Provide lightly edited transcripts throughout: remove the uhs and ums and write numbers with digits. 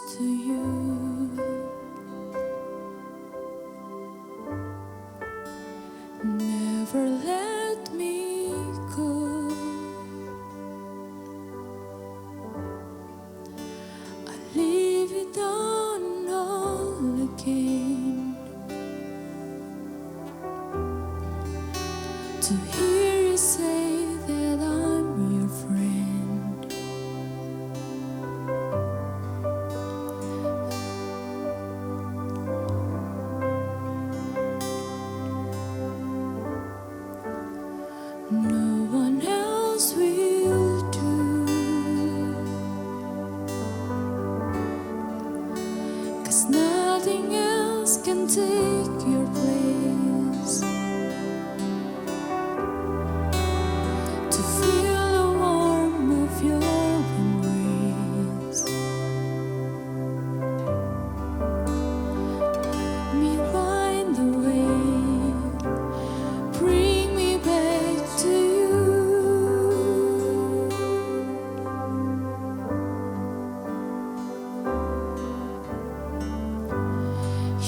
to you. Never let me go. I leave it on all again to hear you say that I'm your friend. No one else will do, 'cause nothing else can take your place. To feel the warmth of your embrace, let me find the way, bring me back to you.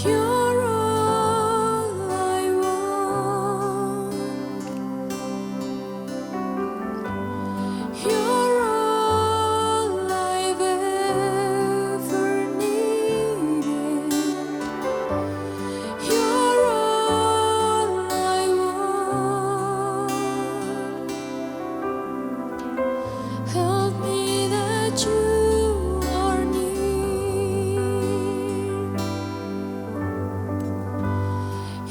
You're all I want. You're all I've ever needed. You're all I want. Help me that you are near.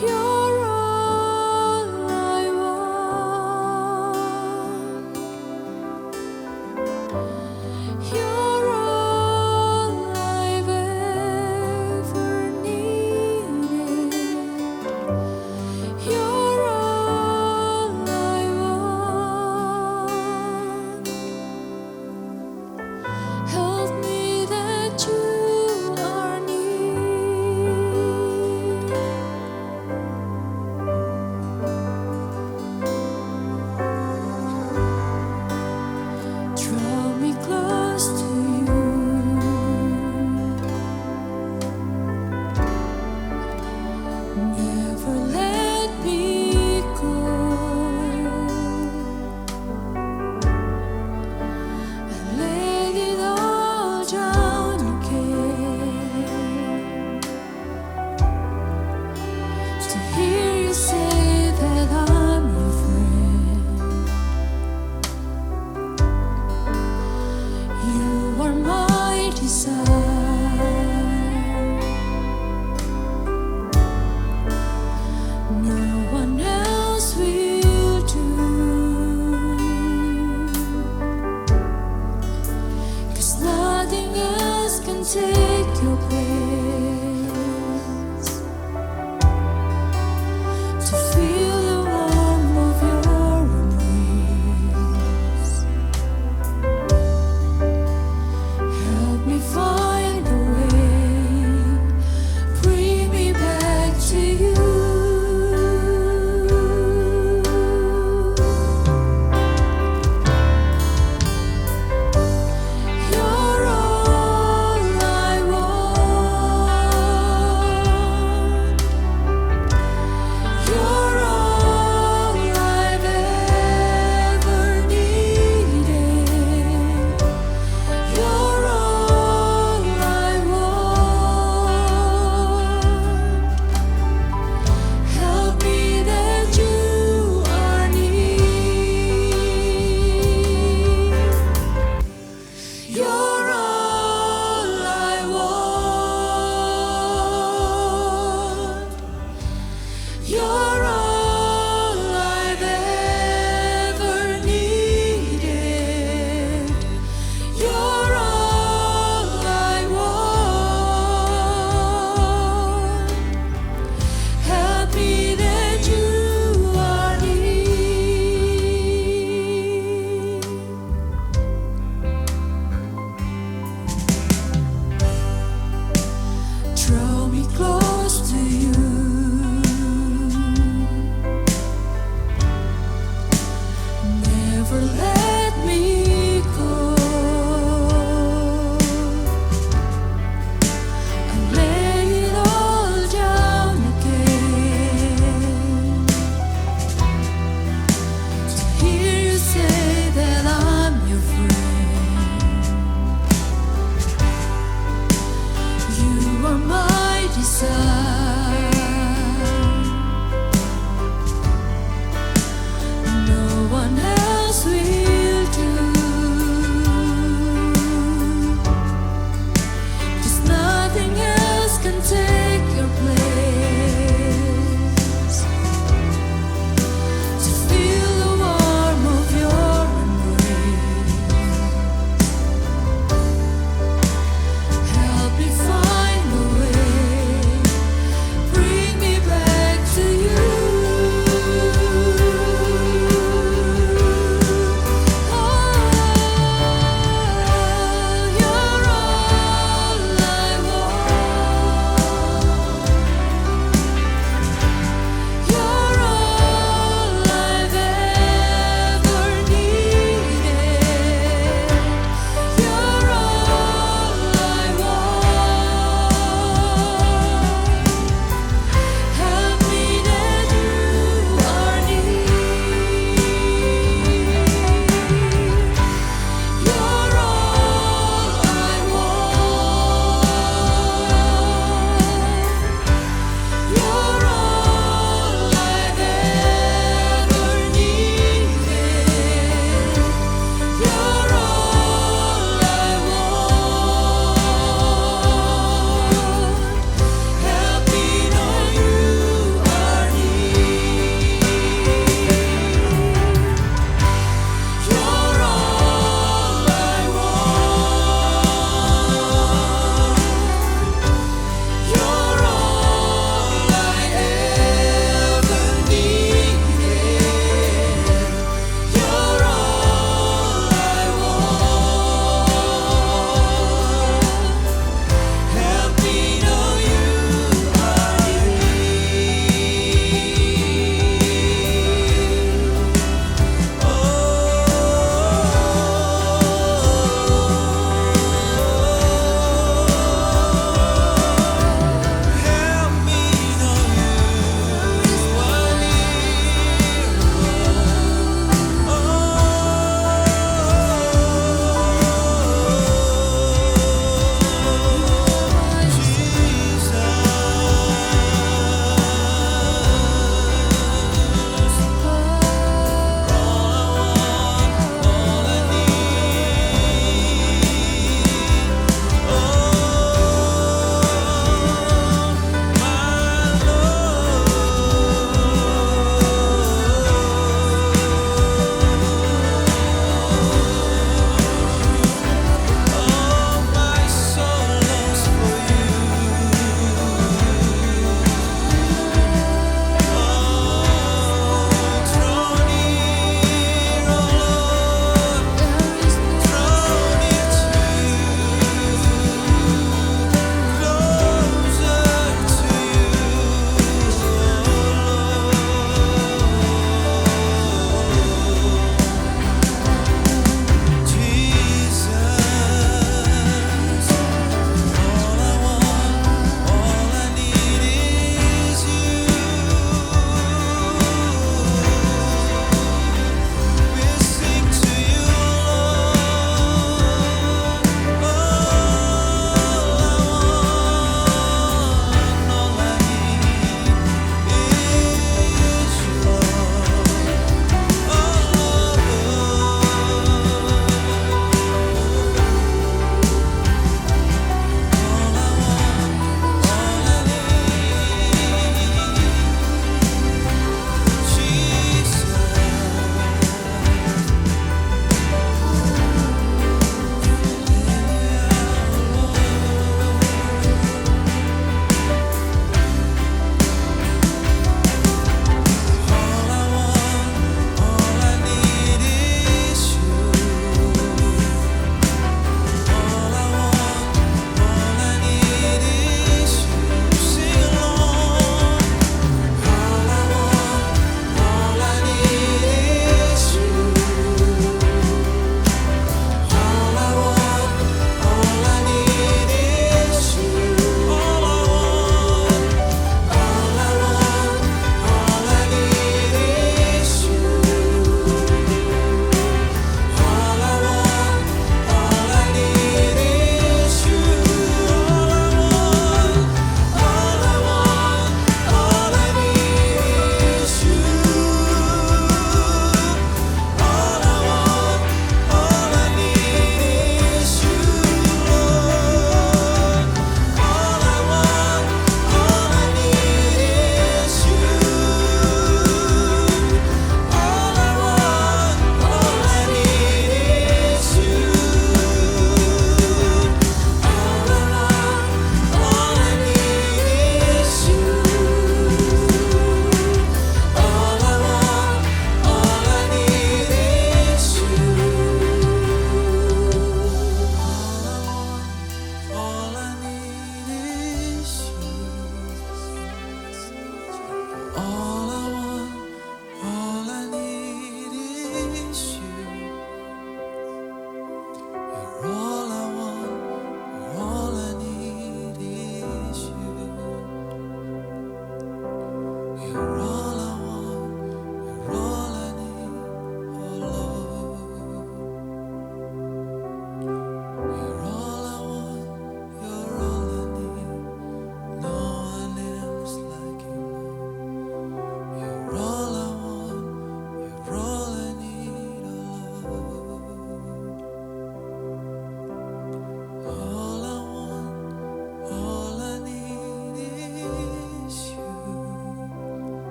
You're all I want. You're all I've ever needed. You're all I want. Help me that you are near. Draw me close to you. Never let me go. I laid it all down again to hear you say that I'm your friend. You are my desire. No one else will do, 'cause nothing else can take your place. To feel the warmth of your embrace, help me find a way, bring me back to you. You're all I want. side. No one else will do, 'cause nothing else can take your place. To feel the warmth of your embrace, help me find the way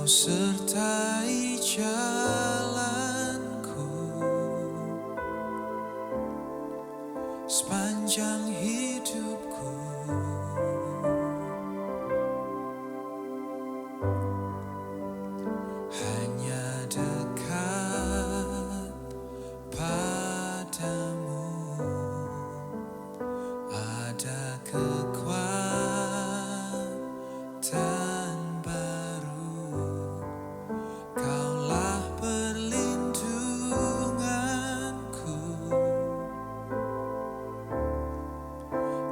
sertai jalanku sepanjang hidupku. Hanya dekat padamu ada kekuatan baru. Kaulah perlindunganku,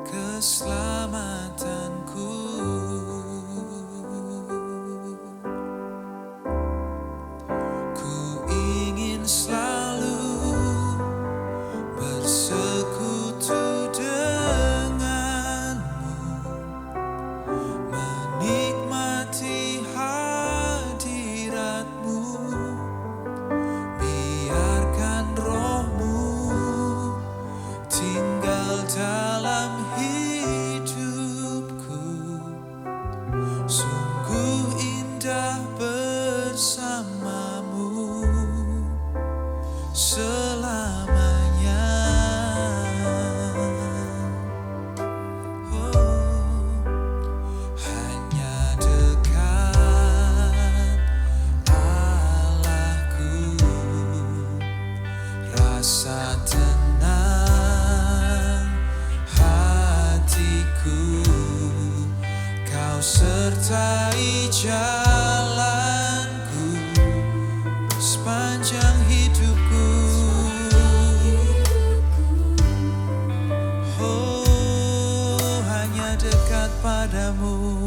keselamatanku. Ku ingin selalu bersekutu denganmu, menikmati hadiratmu. Biarkan rohmu tinggal dalam hidupku. Sungguh indah bersamamu selamanya. Hanya dekat Allahku, rasa tenang hatiku. Kau sertai jalanku sepanjang hidupku. Oh, hanya dekat padamu.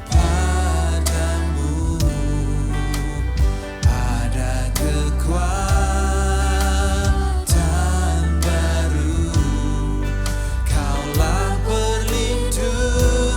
Padamu ada kekuatan baru. Kaulah perlindunganku,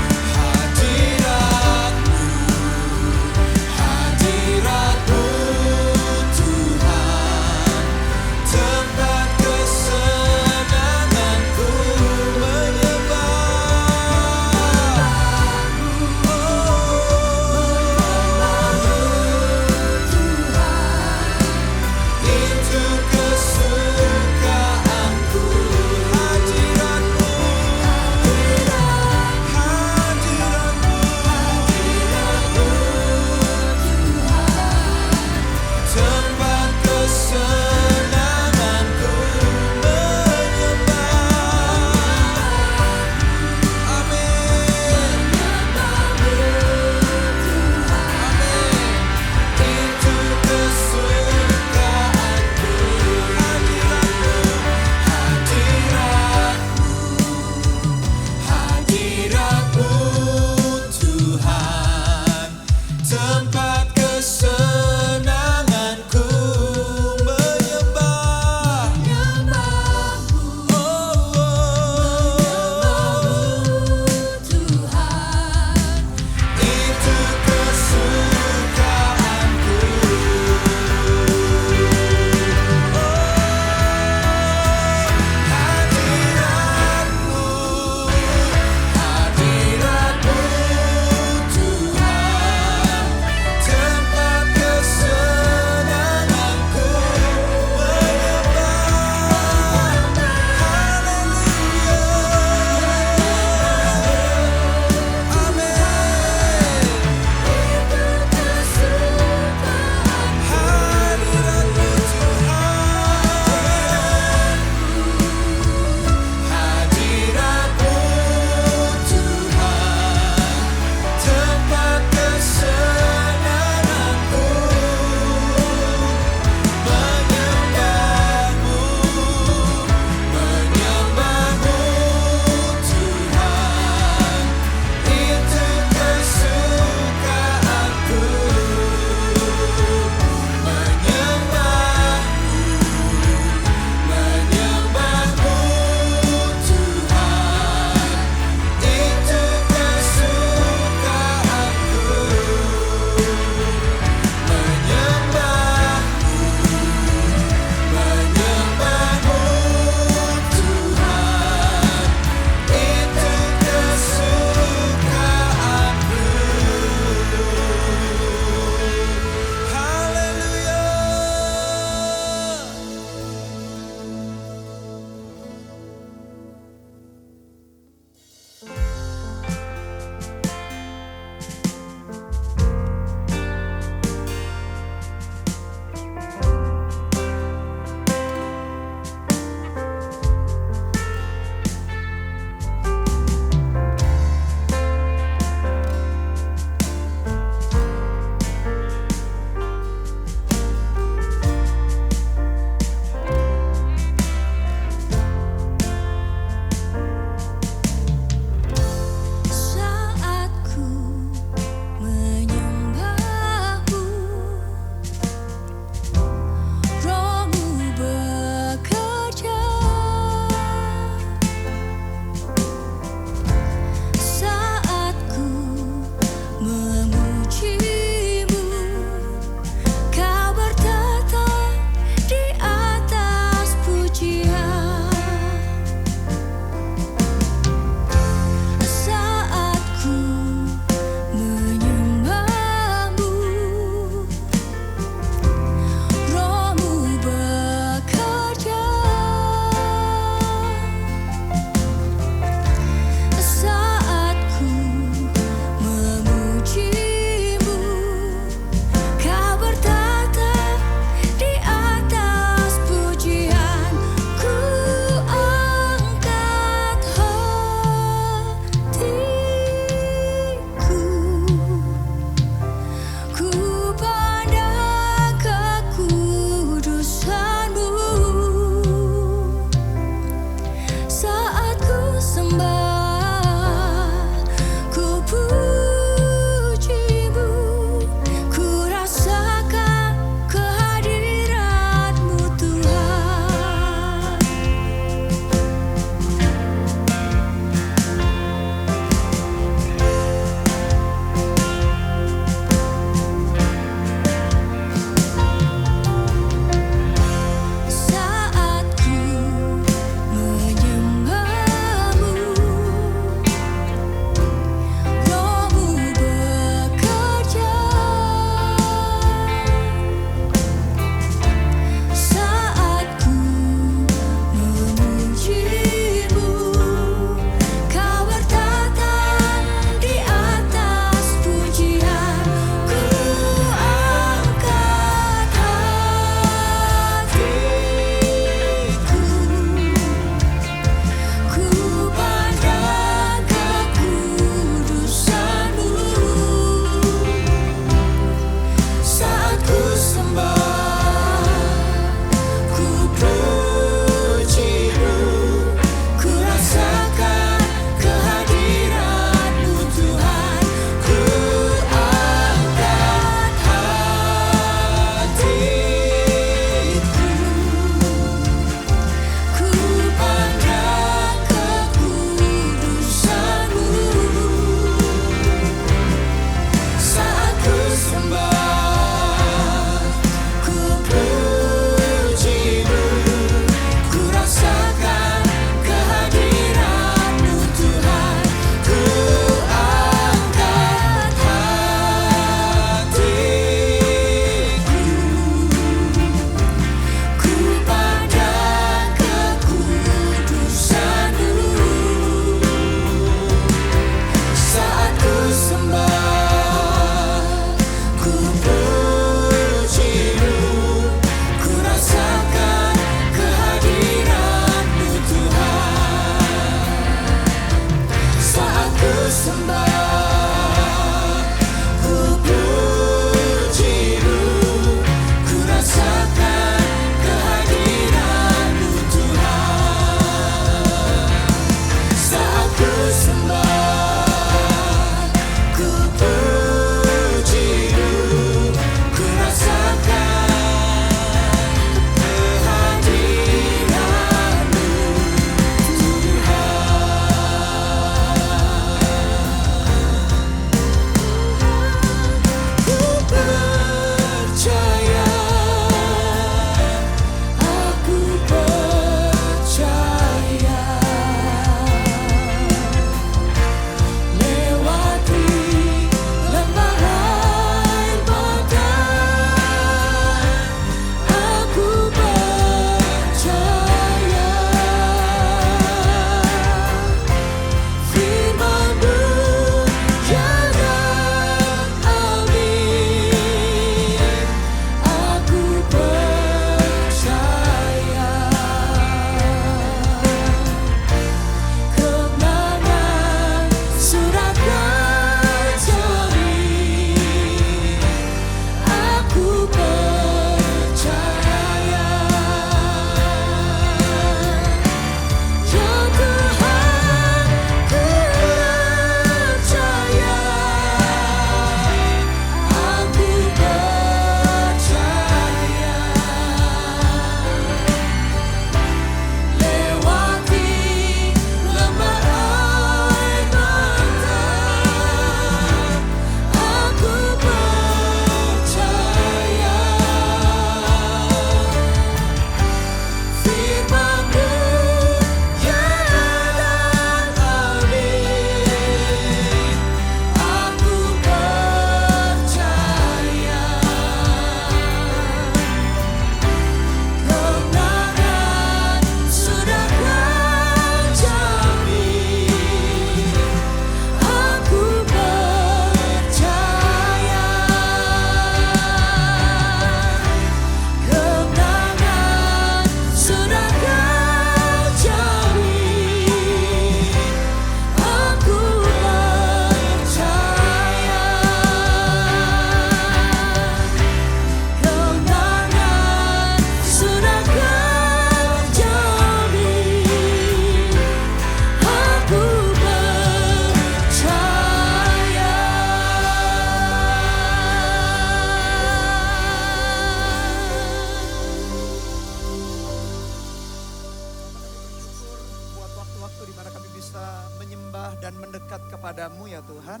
Tuhan.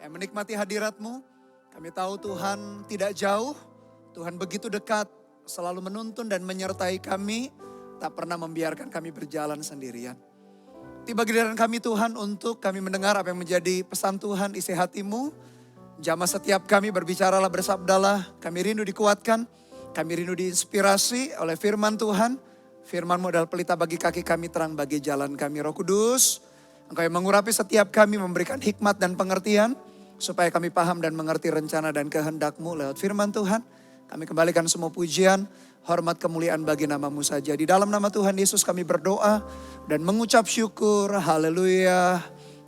Kami menikmati hadirat-Mu. Kami tahu Tuhan tidak jauh, Tuhan begitu dekat, selalu menuntun dan menyertai kami, tak pernah membiarkan kami berjalan sendirian. Tiba giliran kami Tuhan untuk kami mendengar apa yang menjadi pesan Tuhan, isi hati-Mu. Jamah setiap kami berbicaralah, bersabdalah, kami rindu dikuatkan, kami rindu diinspirasi oleh firman Tuhan. Firman-Mu adalah pelita bagi kaki kami, terang bagi jalan kami. Roh Kudus, Engkau yang mengurapi setiap kami, memberikan hikmat dan pengertian, supaya kami paham dan mengerti rencana dan kehendak-Mu lewat firman Tuhan. Kami kembalikan semua pujian, hormat, kemuliaan bagi nama-Mu saja. Di dalam nama Tuhan Yesus kami berdoa dan mengucap syukur. Haleluya.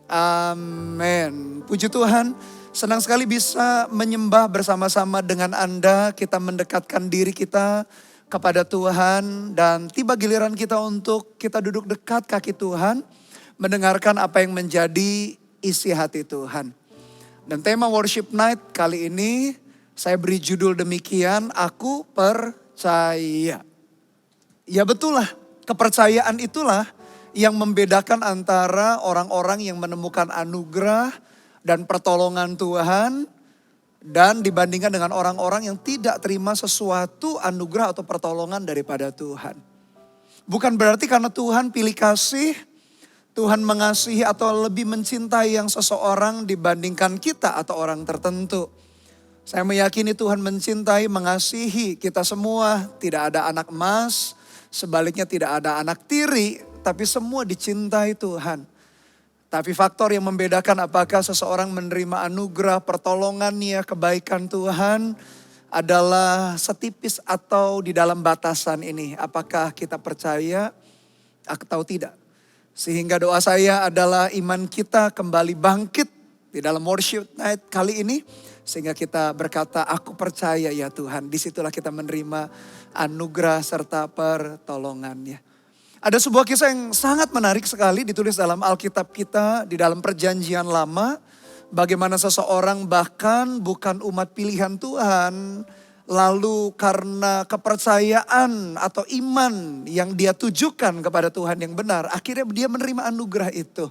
Amin. Puji Tuhan, senang sekali bisa menyembah bersama-sama dengan Anda. Kita mendekatkan diri kita kepada Tuhan dan tiba giliran kita untuk kita duduk dekat kaki Tuhan, mendengarkan apa yang menjadi isi hati Tuhan. Dan tema worship night kali ini saya beri judul demikian, Aku Percaya. Ya betul lah, kepercayaan itulah yang membedakan antara orang-orang yang menemukan anugerah dan pertolongan Tuhan, dan dibandingkan dengan orang-orang yang tidak terima sesuatu anugerah atau pertolongan daripada Tuhan. Bukan berarti karena Tuhan pilih kasih, Tuhan mengasihi atau lebih mencintai yang seseorang dibandingkan kita atau orang tertentu. Saya meyakini Tuhan mencintai, mengasihi kita semua. Tidak ada anak emas, sebaliknya tidak ada anak tiri, tapi semua dicintai Tuhan. Tapi faktor yang membedakan apakah seseorang menerima anugerah, pertolongannya, kebaikan Tuhan adalah setipis atau di dalam batasan ini. Apakah kita percaya atau tidak. Sehingga doa saya adalah iman kita kembali bangkit di dalam worship night kali ini. Sehingga kita berkata, aku percaya ya Tuhan. Disitulah kita menerima anugerah serta pertolongannya. Ada sebuah kisah yang sangat menarik sekali ditulis dalam Alkitab kita di dalam Perjanjian Lama. Bagaimana seseorang bahkan bukan umat pilihan Tuhan, lalu karena kepercayaan atau iman yang dia tujukan kepada Tuhan yang benar, akhirnya dia menerima anugerah itu.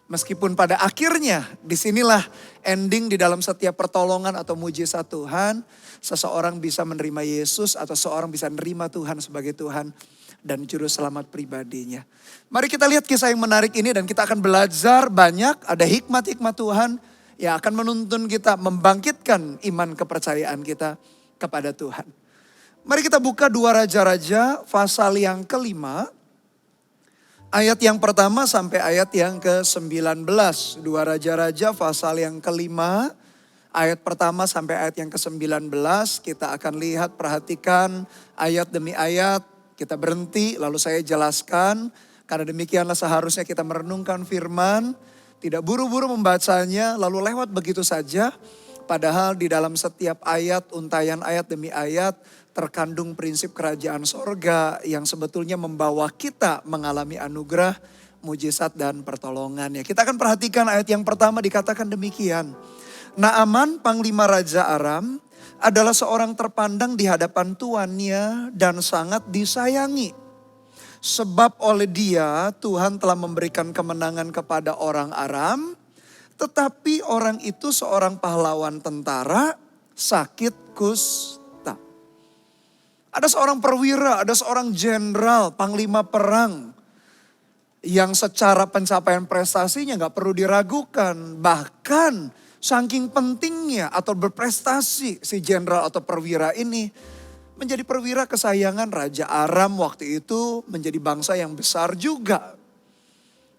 Meskipun pada akhirnya disinilah ending di dalam setiap pertolongan atau mujizat Tuhan, seseorang bisa menerima Yesus atau seseorang bisa menerima Tuhan sebagai Tuhan dan juru selamat pribadinya. Mari kita lihat kisah yang menarik ini dan kita akan belajar banyak. Ada hikmat-hikmat Tuhan yang akan menuntun kita membangkitkan iman kepercayaan kita kepada Tuhan. Mari kita buka 2 Raja-Raja pasal yang ke-5. Ayat yang pertama sampai ayat yang ke-19. 2 Raja-Raja pasal yang ke-5. Ayat pertama sampai ayat yang ke-19. Kita akan lihat, perhatikan ayat demi ayat. Kita berhenti lalu saya jelaskan. Karena demikianlah seharusnya kita merenungkan firman. Tidak buru-buru membacanya lalu lewat begitu saja. Padahal di dalam setiap ayat, untayan ayat demi ayat terkandung prinsip kerajaan sorga yang sebetulnya membawa kita mengalami anugerah, mujizat dan pertolongannya. Kita akan perhatikan ayat yang pertama dikatakan demikian. Naaman, panglima Raja Aram, adalah seorang terpandang di hadapan tuannya dan sangat disayangi. Sebab oleh dia Tuhan telah memberikan kemenangan kepada orang Aram. Tetapi orang itu seorang pahlawan tentara sakit kusta. Ada seorang perwira, ada seorang jenderal, panglima perang. Yang secara pencapaian prestasinya gak perlu diragukan. Bahkan saking pentingnya atau berprestasi si jenderal atau perwira ini. Menjadi perwira kesayangan Raja Aram waktu itu, menjadi bangsa yang besar juga.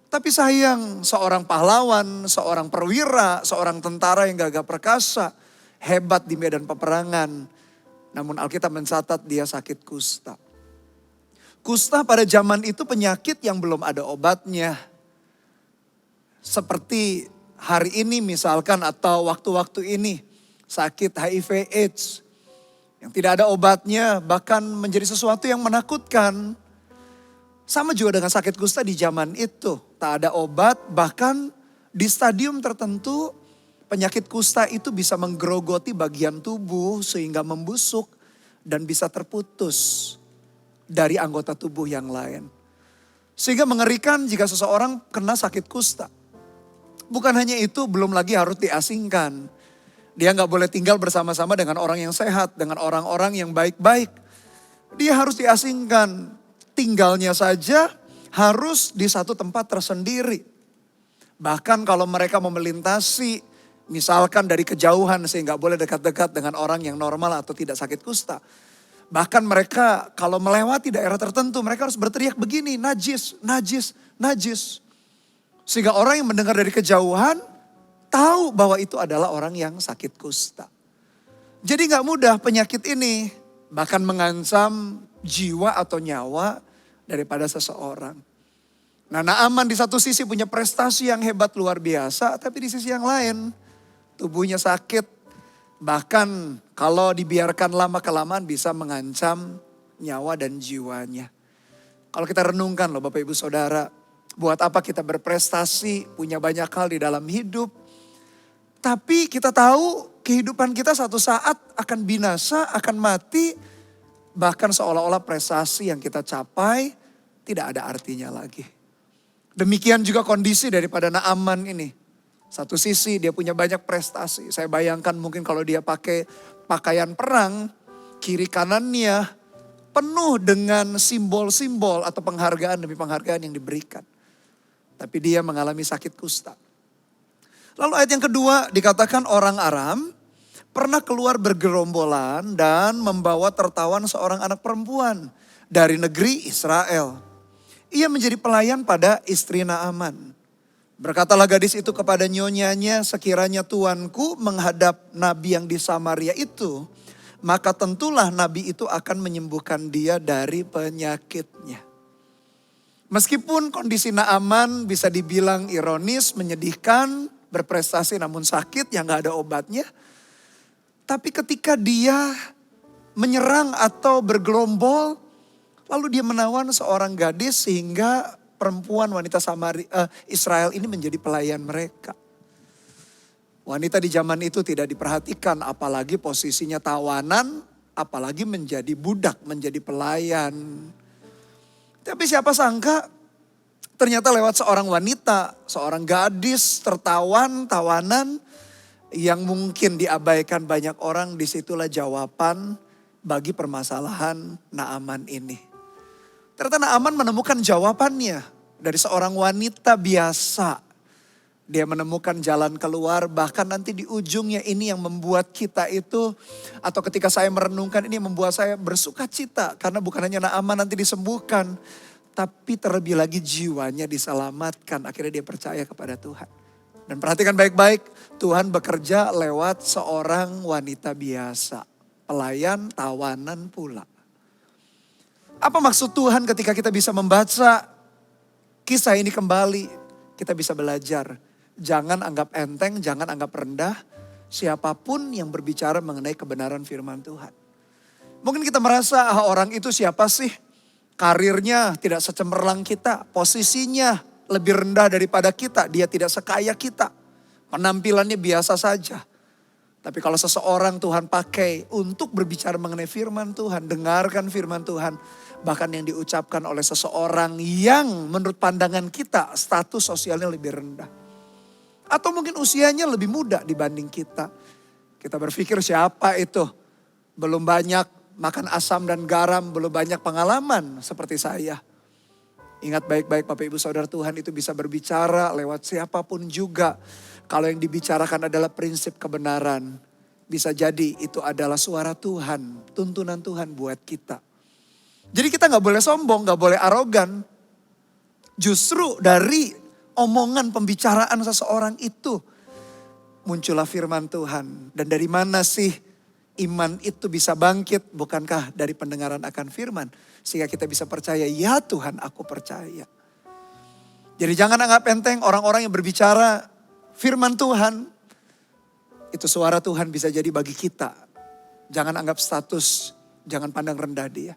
Tapi sayang, seorang pahlawan, seorang perwira, seorang tentara yang gagah perkasa, hebat di medan peperangan. Namun Alkitab mencatat dia sakit kusta. Kusta pada zaman itu penyakit yang belum ada obatnya. Seperti hari ini misalkan atau waktu-waktu ini sakit HIV AIDS. Yang tidak ada obatnya, bahkan menjadi sesuatu yang menakutkan. Sama juga dengan sakit kusta di zaman itu. Tak ada obat, bahkan di stadium tertentu penyakit kusta itu bisa menggerogoti bagian tubuh sehingga membusuk dan bisa terputus dari anggota tubuh yang lain. Sehingga mengerikan jika seseorang kena sakit kusta. Bukan hanya itu, belum lagi harus diasingkan. Dia nggak boleh tinggal bersama-sama dengan orang yang sehat, dengan orang-orang yang baik-baik. Dia harus diasingkan. Tinggalnya saja harus di satu tempat tersendiri. Bahkan kalau mereka mau melintasi, misalkan dari kejauhan sehingga nggak boleh dekat-dekat dengan orang yang normal atau tidak sakit kusta. Bahkan mereka kalau melewati daerah tertentu, mereka harus berteriak begini, najis, najis, najis. Sehingga orang yang mendengar dari kejauhan tahu bahwa itu adalah orang yang sakit kusta. Jadi gak mudah penyakit ini, bahkan mengancam jiwa atau nyawa daripada seseorang. Nah, Naaman di satu sisi punya prestasi yang hebat luar biasa, tapi di sisi yang lain tubuhnya sakit. Bahkan kalau dibiarkan lama-kelamaan bisa mengancam nyawa dan jiwanya. Kalau kita renungkan loh Bapak Ibu Saudara, buat apa kita berprestasi, punya banyak hal di dalam hidup. Tapi kita tahu kehidupan kita satu saat akan binasa, akan mati. Bahkan seolah-olah prestasi yang kita capai tidak ada artinya lagi. Demikian juga kondisi daripada Naaman ini. Satu sisi dia punya banyak prestasi. Saya bayangkan mungkin kalau dia pakai pakaian perang, kiri kanannya penuh dengan simbol-simbol atau penghargaan demi penghargaan yang diberikan. Tapi dia mengalami sakit kusta. Lalu ayat yang kedua dikatakan orang Aram pernah keluar bergerombolan dan membawa tertawan seorang anak perempuan dari negeri Israel. Ia menjadi pelayan pada istri Naaman. Berkatalah gadis itu kepada nyonyanya, sekiranya tuanku menghadap nabi yang di Samaria itu, maka tentulah nabi itu akan menyembuhkan dia dari penyakitnya. Meskipun kondisi Naaman bisa dibilang ironis, menyedihkan, berprestasi namun sakit yang gak ada obatnya. Tapi ketika dia menyerang atau bergerombol, lalu dia menawan seorang gadis sehingga perempuan wanita Israel ini menjadi pelayan mereka. Wanita di zaman itu tidak diperhatikan, apalagi posisinya tawanan, apalagi menjadi budak, menjadi pelayan. Tapi siapa sangka ternyata lewat seorang wanita, seorang gadis tawanan yang mungkin diabaikan banyak orang, disitulah jawaban bagi permasalahan Naaman ini. Ternyata Naaman menemukan jawabannya dari seorang wanita biasa. Dia menemukan jalan keluar, bahkan nanti di ujungnya ini yang membuat kita itu, atau ketika saya merenungkan ini membuat saya bersuka cita. Karena bukan hanya Naaman nanti disembuhkan, tapi terlebih lagi jiwanya diselamatkan. Akhirnya dia percaya kepada Tuhan. Dan perhatikan baik-baik, Tuhan bekerja lewat seorang wanita biasa. Pelayan tawanan pula. Apa maksud Tuhan ketika kita bisa membaca kisah ini kembali? Kita bisa belajar. Jangan anggap enteng, jangan anggap rendah. Siapapun yang berbicara mengenai kebenaran firman Tuhan. Mungkin kita merasa orang itu siapa sih? Karirnya tidak secemerlang kita. Posisinya lebih rendah daripada kita. Dia tidak sekaya kita. Penampilannya biasa saja. Tapi kalau seseorang Tuhan pakai untuk berbicara mengenai firman Tuhan. Dengarkan firman Tuhan. Bahkan yang diucapkan oleh seseorang yang menurut pandangan kita status sosialnya lebih rendah. Atau mungkin usianya lebih muda dibanding kita. Kita berpikir siapa itu? Belum banyak makan asam dan garam, belum banyak pengalaman seperti saya. Ingat baik-baik Bapak Ibu Saudara, Tuhan itu bisa berbicara lewat siapapun juga. Kalau yang dibicarakan adalah prinsip kebenaran. Bisa jadi itu adalah suara Tuhan, tuntunan Tuhan buat kita. Jadi kita gak boleh sombong, gak boleh arogan. Justru dari omongan pembicaraan seseorang itu muncullah firman Tuhan. Dan dari mana sih iman itu bisa bangkit? Bukankah dari pendengaran akan firman? Sehingga kita bisa percaya, ya Tuhan aku percaya. Jadi jangan anggap enteng orang-orang yang berbicara firman Tuhan. Itu suara Tuhan bisa jadi bagi kita. Jangan anggap status, jangan pandang rendah dia.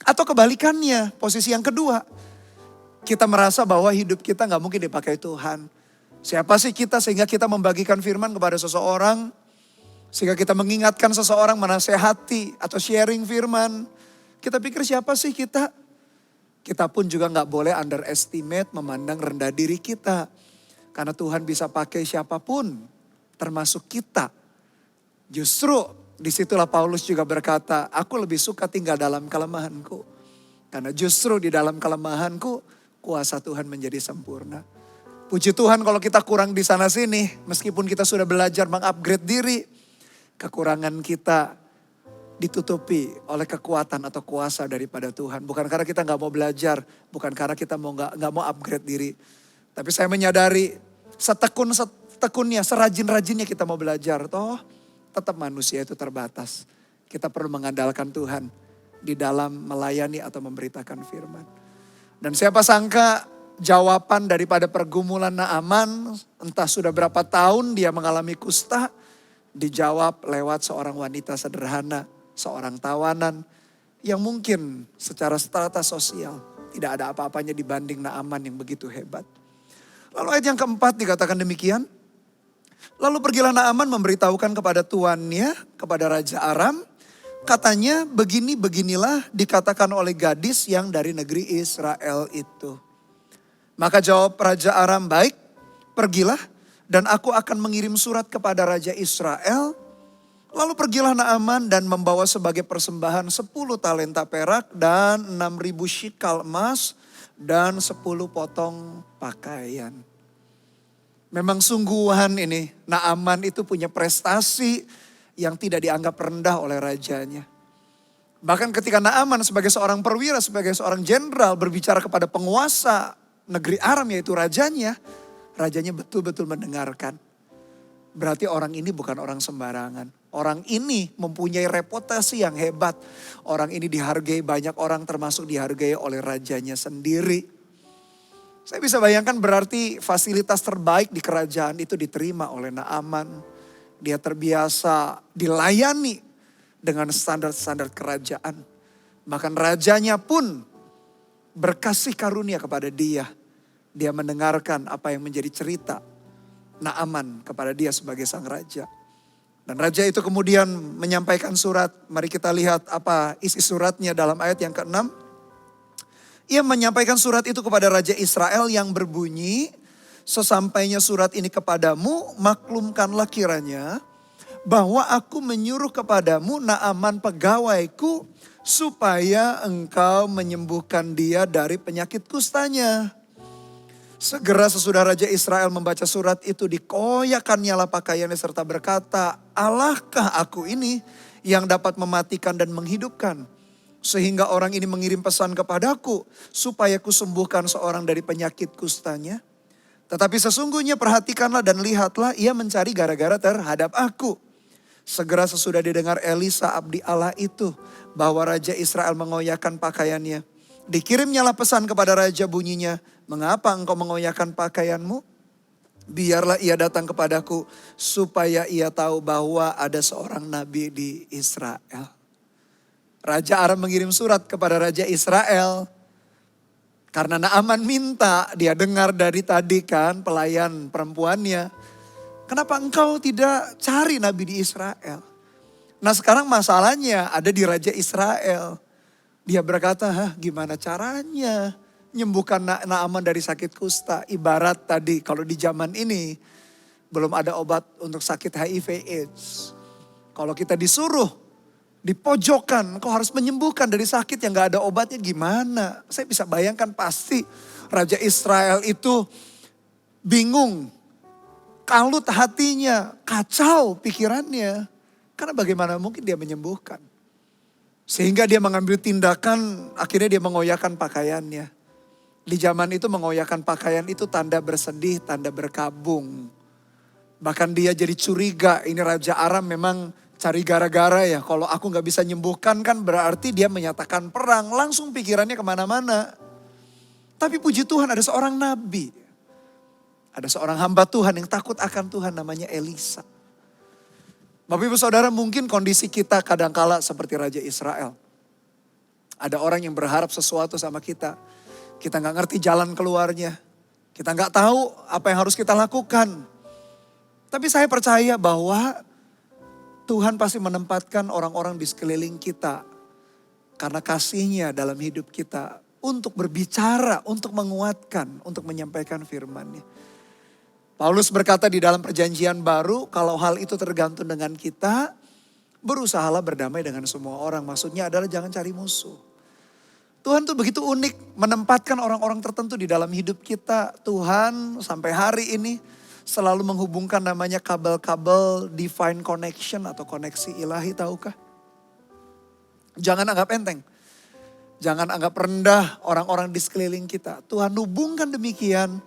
Atau kebalikannya, posisi yang kedua. Kita merasa bahwa hidup kita gak mungkin dipakai Tuhan. Siapa sih kita sehingga kita membagikan firman kepada seseorang. Sehingga kita mengingatkan seseorang, menasehati atau sharing firman. Kita pikir siapa sih kita? Kita pun juga gak boleh underestimate, memandang rendah diri kita. Karena Tuhan bisa pakai siapapun, termasuk kita. Justru disitulah Paulus juga berkata, aku lebih suka tinggal dalam kelemahanku. Karena justru di dalam kelemahanku, kuasa Tuhan menjadi sempurna. Puji Tuhan kalau kita kurang di sana sini, meskipun kita sudah belajar mengupgrade diri, kekurangan kita ditutupi oleh kekuatan atau kuasa daripada Tuhan. Bukan karena kita nggak mau belajar, bukan karena kita nggak mau upgrade diri. Tapi saya menyadari setekunnya, serajin-rajinnya kita mau belajar, toh tetap manusia itu terbatas. Kita perlu mengandalkan Tuhan di dalam melayani atau memberitakan firman. Dan siapa sangka jawaban daripada pergumulan Naaman, entah sudah berapa tahun dia mengalami kusta, dijawab lewat seorang wanita sederhana, seorang tawanan yang mungkin secara strata sosial tidak ada apa-apanya dibanding Naaman yang begitu hebat. Lalu ayat yang keempat dikatakan demikian. Lalu pergilah Naaman memberitahukan kepada tuannya, kepada Raja Aram. Katanya beginilah dikatakan oleh gadis yang dari negeri Israel itu. Maka jawab Raja Aram, baik, pergilah dan aku akan mengirim surat kepada Raja Israel. Lalu pergilah Naaman dan membawa sebagai persembahan 10 talenta perak dan 6.000 shikal emas dan 10 potong pakaian. Memang sungguhan ini, Naaman itu punya prestasi yang tidak dianggap rendah oleh rajanya. Bahkan ketika Naaman sebagai seorang perwira, sebagai seorang jenderal berbicara kepada penguasa negeri Aram yaitu rajanya betul-betul mendengarkan. Berarti orang ini bukan orang sembarangan. Orang ini mempunyai reputasi yang hebat. Orang ini dihargai banyak orang, termasuk dihargai oleh rajanya sendiri. Saya bisa bayangkan berarti fasilitas terbaik di kerajaan itu diterima oleh Naaman. Dia terbiasa dilayani dengan standar-standar kerajaan. Bahkan rajanya pun berkasih karunia kepada dia. Dia mendengarkan apa yang menjadi cerita Naaman kepada dia sebagai sang raja. Dan raja itu kemudian menyampaikan surat. Mari kita lihat apa isi suratnya dalam ayat yang ke-6. Ia menyampaikan surat itu kepada Raja Israel yang berbunyi, sesampainya surat ini kepadamu, maklumkanlah kiranya bahwa aku menyuruh kepadamu Naaman pegawaiku supaya engkau menyembuhkan dia dari penyakit kustanya. Segera sesudah Raja Israel membaca surat itu, dikoyakannya lah pakaiannya serta berkata, Allahkah aku ini yang dapat mematikan dan menghidupkan? Sehingga orang ini mengirim pesan kepadaku supaya kusembuhkan seorang dari penyakit kustanya. Tetapi sesungguhnya perhatikanlah dan lihatlah, ia mencari gara-gara terhadap aku. Segera sesudah didengar Elisa abdi Allah itu bahwa Raja Israel mengoyakkan pakaiannya, dikirimnyalah pesan kepada raja bunyinya, mengapa engkau mengoyakkan pakaianmu? Biarlah ia datang kepadaku supaya ia tahu bahwa ada seorang nabi di Israel. Raja Aram mengirim surat kepada Raja Israel. Karena Naaman minta, dia dengar dari tadi kan pelayan perempuannya. Kenapa engkau tidak cari nabi di Israel? Nah sekarang masalahnya ada di Raja Israel. Dia berkata, gimana caranya menyembuhkan Naaman dari sakit kusta? Ibarat tadi kalau di zaman ini belum ada obat untuk sakit HIV AIDS. Kalau kita disuruh di pojokan, kau harus menyembuhkan dari sakit yang gak ada obatnya, gimana? Saya bisa bayangkan pasti Raja Israel itu bingung, kalut hatinya, kacau pikirannya. Karena bagaimana mungkin dia menyembuhkan? Sehingga dia mengambil tindakan, akhirnya dia mengoyakkan pakaiannya. Di zaman itu mengoyakkan pakaian itu tanda bersedih, tanda berkabung. Bahkan dia jadi curiga, ini Raja Aram memang cari gara-gara ya. Kalau aku gak bisa nyembuhkan kan berarti dia menyatakan perang. Langsung pikirannya kemana-mana. Tapi puji Tuhan ada seorang nabi. Ada seorang hamba Tuhan yang takut akan Tuhan, namanya Elisa. Bapak ibu saudara, mungkin kondisi kita kadangkala seperti Raja Israel. Ada orang yang berharap sesuatu sama kita. Kita gak ngerti jalan keluarnya. Kita gak tahu apa yang harus kita lakukan. Tapi saya percaya bahwa Tuhan pasti menempatkan orang-orang di sekeliling kita. Karena kasihnya dalam hidup kita. Untuk berbicara, untuk menguatkan, untuk menyampaikan firman-Nya. Paulus berkata di dalam perjanjian baru, kalau hal itu tergantung dengan kita, berusahalah berdamai dengan semua orang. Maksudnya adalah jangan cari musuh. Tuhan tuh begitu unik menempatkan orang-orang tertentu di dalam hidup kita. Tuhan sampai hari ini selalu menghubungkan namanya kabel-kabel divine connection atau koneksi ilahi, tahukah? Jangan anggap enteng. Jangan anggap rendah orang-orang di sekeliling kita. Tuhan hubungkan demikian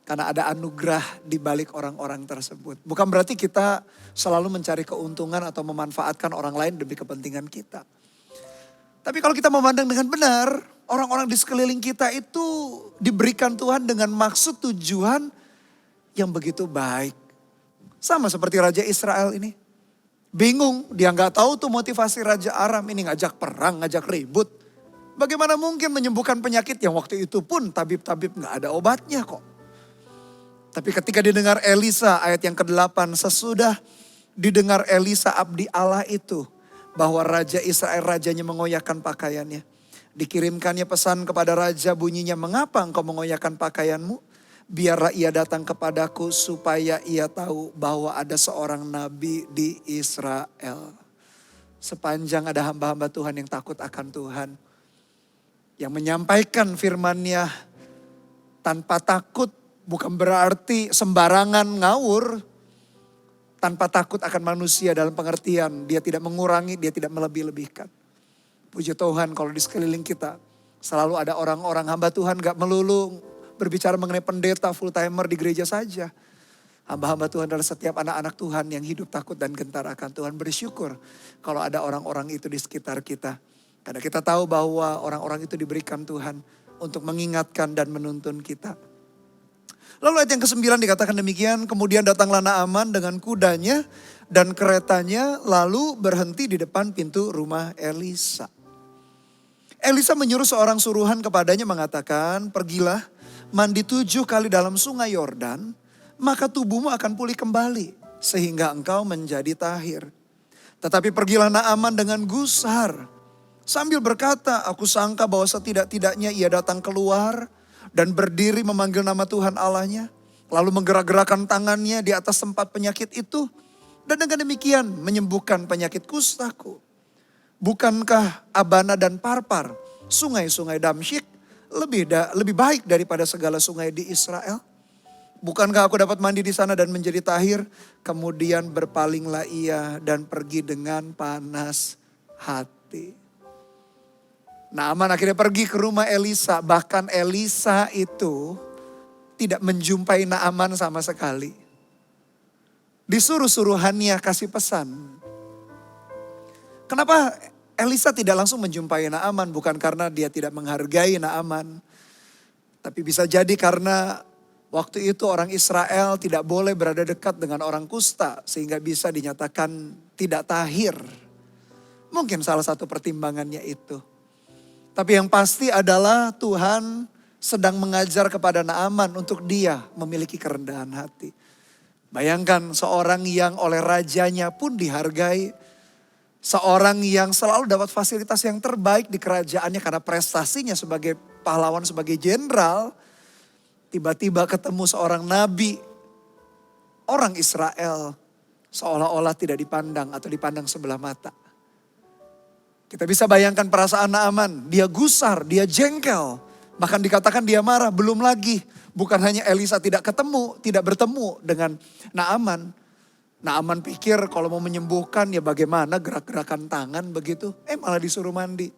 karena ada anugerah di balik orang-orang tersebut. Bukan berarti kita selalu mencari keuntungan atau memanfaatkan orang lain demi kepentingan kita. Tapi kalau kita memandang dengan benar, orang-orang di sekeliling kita itu diberikan Tuhan dengan maksud tujuan yang begitu baik. Sama seperti Raja Israel ini. Bingung, dia nggak tahu tuh motivasi Raja Aram ini ngajak perang, ngajak ribut. Bagaimana mungkin menyembuhkan penyakit yang waktu itu pun tabib-tabib nggak ada obatnya kok. Tapi ketika didengar Elisa ayat yang ke-8, sesudah didengar Elisa abdi Allah itu, bahwa Raja Israel rajanya mengoyakkan pakaiannya. Dikirimkannya pesan kepada raja bunyinya, mengapa engkau mengoyakkan pakaianmu? Biarlah ia datang kepadaku supaya ia tahu bahwa ada seorang nabi di Israel. Sepanjang ada hamba-hamba Tuhan yang takut akan Tuhan, yang menyampaikan firman-Nya tanpa takut, bukan berarti sembarangan ngawur. Tanpa takut akan manusia dalam pengertian dia tidak mengurangi, dia tidak melebih-lebihkan. Puji Tuhan kalau di sekeliling kita selalu ada orang-orang hamba Tuhan, gak melulu berbicara mengenai pendeta full timer di gereja saja. Hamba-hamba Tuhan adalah setiap anak-anak Tuhan yang hidup takut dan gentar akan Tuhan. Bersyukur kalau ada orang-orang itu di sekitar kita. Karena kita tahu bahwa orang-orang itu diberikan Tuhan untuk mengingatkan dan menuntun kita. Lalu ayat yang ke-9 dikatakan demikian, kemudian datanglah Naaman dengan kudanya dan keretanya lalu berhenti di depan pintu rumah Elisa. Elisa menyuruh seorang suruhan kepadanya mengatakan, pergilah mandi 7 kali dalam sungai Yordan, maka tubuhmu akan pulih kembali sehingga engkau menjadi tahir. Tetapi pergilah Naaman dengan gusar sambil berkata, aku sangka bahwa setidak-tidaknya ia datang keluar dan berdiri memanggil nama Tuhan Allahnya. Lalu menggerak-gerakkan tangannya di atas tempat penyakit itu. Dan dengan demikian menyembuhkan penyakit kustaku. Bukankah Abana dan Parpar, sungai-sungai Damsyik, lebih baik daripada segala sungai di Israel? Bukankah aku dapat mandi di sana dan menjadi tahir? Kemudian berpalinglah ia dan pergi dengan panas hati. Naaman akhirnya pergi ke rumah Elisa. Bahkan Elisa itu tidak menjumpai Naaman sama sekali. Disuruh-suruhannya kasih pesan. Kenapa Elisa tidak langsung menjumpai Naaman? Bukan karena dia tidak menghargai Naaman. Tapi bisa jadi karena waktu itu orang Israel tidak boleh berada dekat dengan orang kusta. Sehingga bisa dinyatakan tidak tahir. Mungkin salah satu pertimbangannya itu. Tapi yang pasti adalah Tuhan sedang mengajar kepada Naaman untuk dia memiliki kerendahan hati. Bayangkan seorang yang oleh rajanya pun dihargai. Seorang yang selalu dapat fasilitas yang terbaik di kerajaannya karena prestasinya sebagai pahlawan, sebagai jenderal. Tiba-tiba ketemu seorang nabi, orang Israel, seolah-olah tidak dipandang atau dipandang sebelah mata. Kita bisa bayangkan perasaan Naaman, dia gusar, dia jengkel. Bahkan dikatakan dia marah, belum lagi. Bukan hanya Elisa tidak bertemu dengan Naaman. Naaman pikir kalau mau menyembuhkan ya bagaimana gerak-gerakan tangan begitu. Malah disuruh mandi.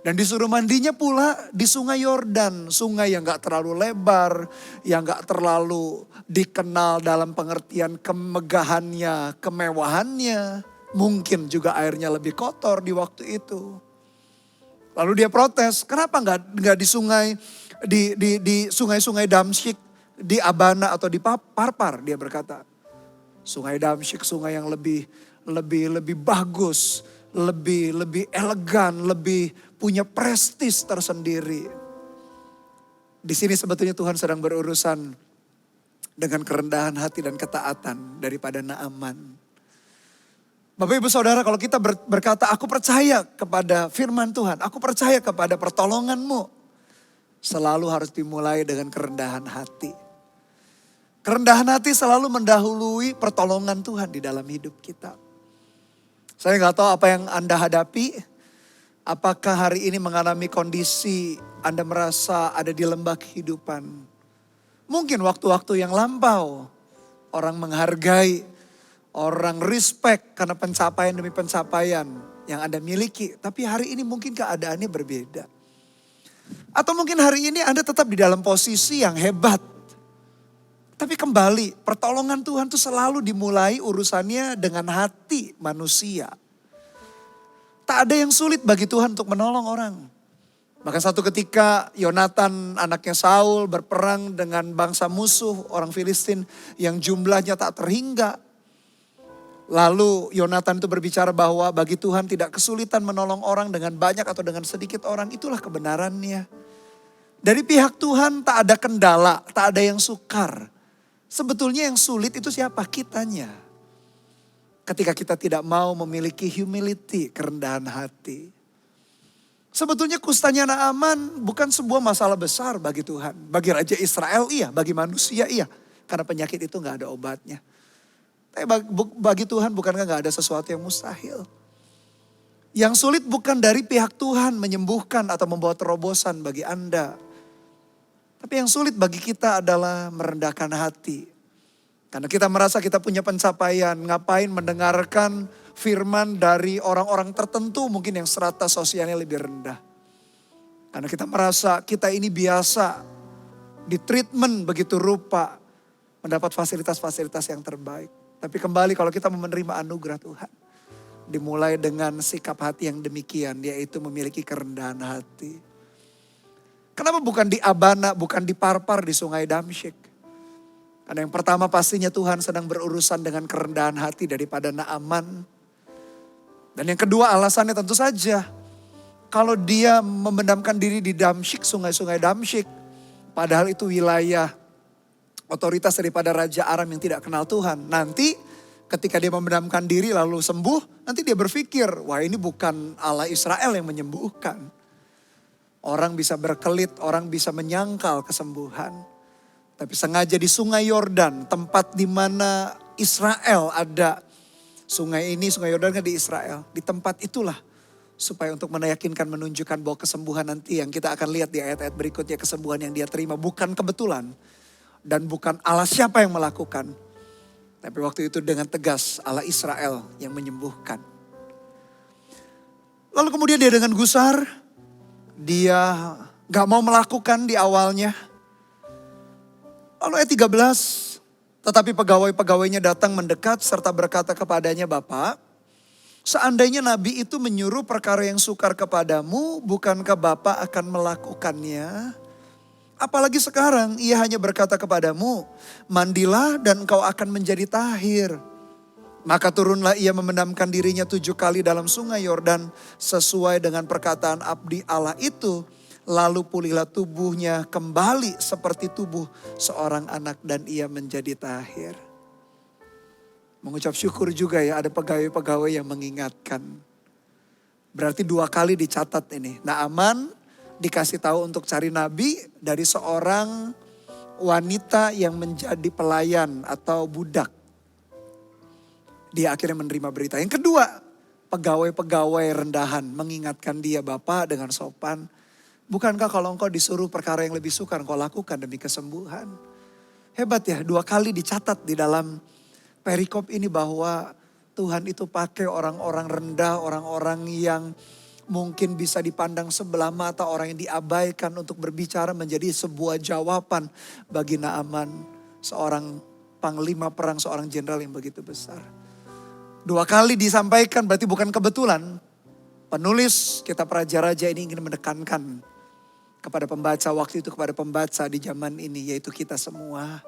Dan disuruh mandinya pula di sungai Yordan. Sungai yang gak terlalu lebar, yang gak terlalu dikenal dalam pengertian kemegahannya, kemewahannya. Mungkin juga airnya lebih kotor di waktu itu. Lalu dia protes, kenapa nggak di sungai di sungai-sungai Damsyik, di Abana atau di Parpar? Dia berkata, sungai Damsyik sungai yang lebih bagus, lebih elegan, lebih punya prestis tersendiri. Di sini sebetulnya Tuhan sedang berurusan dengan kerendahan hati dan ketaatan daripada Naaman. Bapak Ibu Saudara, kalau kita berkata aku percaya kepada firman Tuhan, aku percaya kepada pertolongan-Mu, selalu harus dimulai dengan kerendahan hati. Kerendahan hati selalu mendahului pertolongan Tuhan di dalam hidup kita. Saya nggak tahu apa yang Anda hadapi. Apakah hari ini mengalami kondisi Anda merasa ada di lembah kehidupan. Mungkin waktu-waktu yang lampau. Orang menghargai, orang respect karena pencapaian demi pencapaian yang Anda miliki. Tapi hari ini mungkin keadaannya berbeda. Atau mungkin hari ini Anda tetap di dalam posisi yang hebat. Tapi kembali, pertolongan Tuhan itu selalu dimulai urusannya dengan hati manusia. Tak ada yang sulit bagi Tuhan untuk menolong orang. Maka satu ketika Yonatan anaknya Saul berperang dengan bangsa musuh orang Filistin yang jumlahnya tak terhingga. Lalu Yonatan itu berbicara bahwa bagi Tuhan tidak kesulitan menolong orang dengan banyak atau dengan sedikit orang. Itulah kebenarannya. Dari pihak Tuhan tak ada kendala, tak ada yang sukar. Sebetulnya yang sulit itu siapa? Kitanya. Ketika kita tidak mau memiliki humility, kerendahan hati. Sebetulnya kustanya Naaman bukan sebuah masalah besar bagi Tuhan. Bagi Raja Israel iya, bagi manusia iya. Karena penyakit itu gak ada obatnya. Tapi bagi Tuhan bukankah gak ada sesuatu yang mustahil. Yang sulit bukan dari pihak Tuhan menyembuhkan atau membawa terobosan bagi Anda. Tapi yang sulit bagi kita adalah merendahkan hati. Karena kita merasa kita punya pencapaian. Ngapain mendengarkan firman dari orang-orang tertentu mungkin yang strata sosialnya lebih rendah. Karena kita merasa kita ini biasa di treatment begitu rupa. Mendapat fasilitas-fasilitas yang terbaik. Tapi kembali kalau kita menerima anugerah Tuhan. Dimulai dengan sikap hati yang demikian. Yaitu memiliki kerendahan hati. Kenapa bukan di Abana, bukan di Parpar, di Sungai Damsyik? Karena yang pertama pastinya Tuhan sedang berurusan dengan kerendahan hati daripada Naaman. Dan yang kedua alasannya tentu saja. Kalau dia memendamkan diri di Damsyik, sungai-sungai Damsyik. Padahal itu wilayah otoritas daripada Raja Aram yang tidak kenal Tuhan. Nanti ketika dia memendamkan diri lalu sembuh, nanti dia berpikir, wah ini bukan Allah Israel yang menyembuhkan. Orang bisa berkelit, orang bisa menyangkal kesembuhan. Tapi sengaja di Sungai Yordan, tempat di mana Israel ada. Sungai ini, Sungai Yordan kan di Israel. Di tempat itulah supaya untuk meyakinkan, menunjukkan bahwa kesembuhan nanti yang kita akan lihat di ayat-ayat berikutnya. Kesembuhan yang dia terima bukan kebetulan. Dan bukan Allah siapa yang melakukan. Tapi waktu itu dengan tegas Allah Israel yang menyembuhkan. Lalu kemudian dia dengan gusar. Dia gak mau melakukan di awalnya. Lalu ayat 13. Tetapi pegawai-pegawainya datang mendekat serta berkata kepadanya, Bapak, seandainya Nabi itu menyuruh perkara yang sukar kepadamu, bukankah Bapak akan melakukannya? Apalagi sekarang ia hanya berkata kepadamu, mandilah dan engkau akan menjadi tahir. Maka turunlah ia memendamkan dirinya 7 kali dalam sungai Yordan sesuai dengan perkataan abdi Allah itu. Lalu pulihlah tubuhnya kembali seperti tubuh seorang anak dan ia menjadi tahir. Mengucap syukur juga ya ada pegawai-pegawai yang mengingatkan. Berarti 2 kali dicatat ini. Naaman dikasih tahu untuk cari nabi dari seorang wanita yang menjadi pelayan atau budak. Dia akhirnya menerima berita. Yang kedua, pegawai-pegawai rendahan mengingatkan dia, Bapak dengan sopan. Bukankah kalau engkau disuruh perkara yang lebih sukar engkau lakukan demi kesembuhan? Hebat ya, 2 kali dicatat di dalam perikop ini bahwa Tuhan itu pakai orang-orang rendah, orang-orang yang mungkin bisa dipandang sebelah mata, orang yang diabaikan untuk berbicara menjadi sebuah jawaban bagi Naaman. Seorang panglima perang, seorang jenderal yang begitu besar. 2 kali disampaikan berarti bukan kebetulan. Penulis kitab Raja-Raja ini ingin menekankan kepada pembaca waktu itu, kepada pembaca di zaman ini, yaitu kita semua.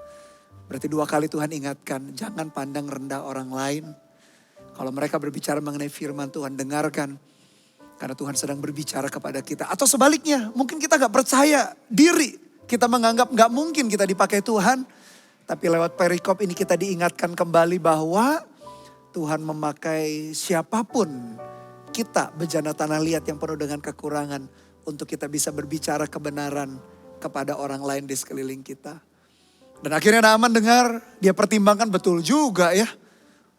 Berarti 2 kali Tuhan ingatkan, jangan pandang rendah orang lain. Kalau mereka berbicara mengenai firman Tuhan, dengarkan. Karena Tuhan sedang berbicara kepada kita. Atau sebaliknya, mungkin kita gak percaya diri. Kita menganggap gak mungkin kita dipakai Tuhan. Tapi lewat perikop ini kita diingatkan kembali bahwa Tuhan memakai siapapun kita bejana tanah liat yang penuh dengan kekurangan. Untuk kita bisa berbicara kebenaran kepada orang lain di sekeliling kita. Dan akhirnya Naaman dengar, dia pertimbangkan betul juga ya.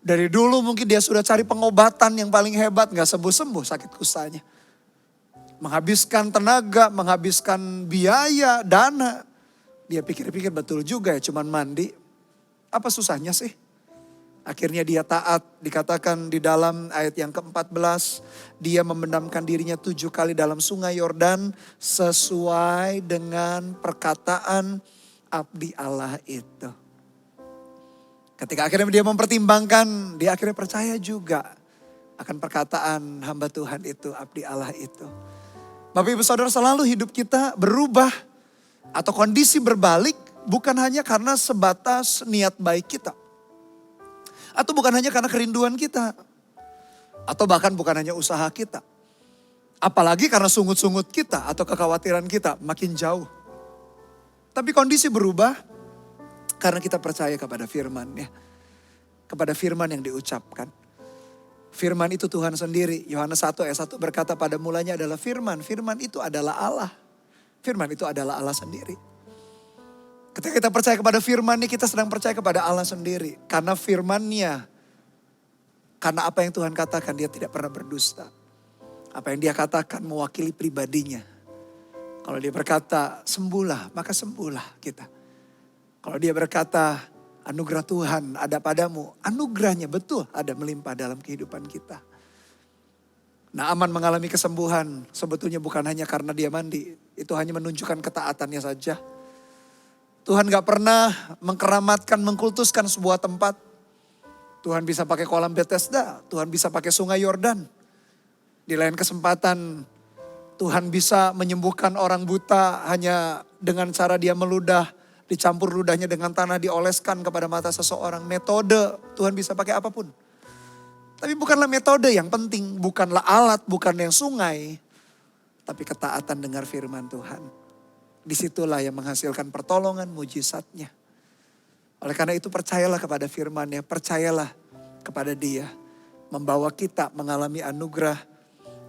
Dari dulu mungkin dia sudah cari pengobatan yang paling hebat, gak sembuh-sembuh sakit kustanya. Menghabiskan tenaga, menghabiskan biaya, dana. Dia pikir-pikir betul juga ya cuman mandi. Apa susahnya sih? Akhirnya dia taat, dikatakan di dalam ayat yang ke-14. Dia memendamkan dirinya 7 kali dalam sungai Yordan sesuai dengan perkataan abdi Allah itu. Ketika akhirnya dia mempertimbangkan, dia akhirnya percaya juga akan perkataan hamba Tuhan itu, abdi Allah itu. Bapak Ibu Saudara, selalu hidup kita berubah atau kondisi berbalik bukan hanya karena sebatas niat baik kita. Atau bukan hanya karena kerinduan kita. Atau bahkan bukan hanya usaha kita. Apalagi karena sungut-sungut kita atau kekhawatiran kita makin jauh. Tapi kondisi berubah karena kita percaya kepada firman ya. Kepada firman yang diucapkan. Firman itu Tuhan sendiri. Yohanes 1 ayat 1 berkata pada mulanya adalah firman. Firman itu adalah Allah. Firman itu adalah Allah sendiri. Ketika kita percaya kepada firman-Nya, kita sedang percaya kepada Allah sendiri. Karena firman-Nya, karena apa yang Tuhan katakan, dia tidak pernah berdusta. Apa yang dia katakan mewakili pribadinya. Kalau dia berkata sembuhlah, maka sembuhlah kita. Kalau dia berkata anugerah Tuhan ada padamu, anugerahnya betul ada melimpah dalam kehidupan kita. Naaman mengalami kesembuhan sebetulnya bukan hanya karena dia mandi. Itu hanya menunjukkan ketaatannya saja. Tuhan gak pernah mengkeramatkan, mengkultuskan sebuah tempat. Tuhan bisa pakai kolam Bethesda, Tuhan bisa pakai sungai Yordan. Di lain kesempatan Tuhan bisa menyembuhkan orang buta hanya dengan cara dia meludah. Dicampur ludahnya dengan tanah, dioleskan kepada mata seseorang. Metode Tuhan bisa pakai apapun. Tapi bukanlah metode yang penting, bukanlah alat, bukan yang sungai. Tapi ketaatan dengar firman Tuhan. Disitulah yang menghasilkan pertolongan mujizatnya. Oleh karena itu percayalah kepada firman-Nya, percayalah kepada Dia. Membawa kita mengalami anugerah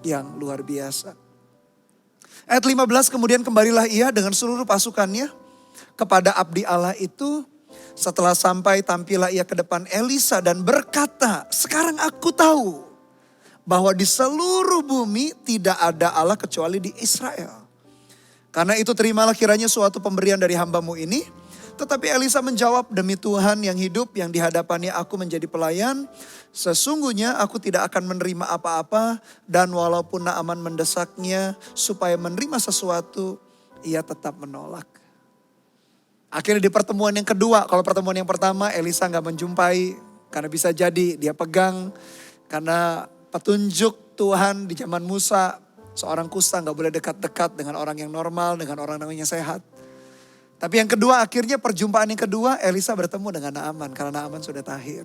yang luar biasa. Ayat 15, kemudian kembalilah ia dengan seluruh pasukannya kepada abdi Allah itu. Setelah sampai tampillah ia ke depan Elisa dan berkata, sekarang aku tahu bahwa di seluruh bumi tidak ada Allah kecuali di Israel. Karena itu terimalah kiranya suatu pemberian dari hambamu ini. Tetapi Elisa menjawab, demi Tuhan yang hidup yang di hadapannya aku menjadi pelayan. Sesungguhnya aku tidak akan menerima apa-apa. Dan walaupun Naaman mendesaknya supaya menerima sesuatu, ia tetap menolak. Akhirnya di pertemuan yang kedua, kalau pertemuan yang pertama Elisa gak menjumpai. Karena bisa jadi dia pegang. Karena petunjuk Tuhan di zaman Musa, seorang kusta gak boleh dekat-dekat dengan orang yang normal, dengan orang yang sehat. Tapi yang kedua, akhirnya perjumpaan yang kedua Elisa bertemu dengan Naaman karena Naaman sudah tahir.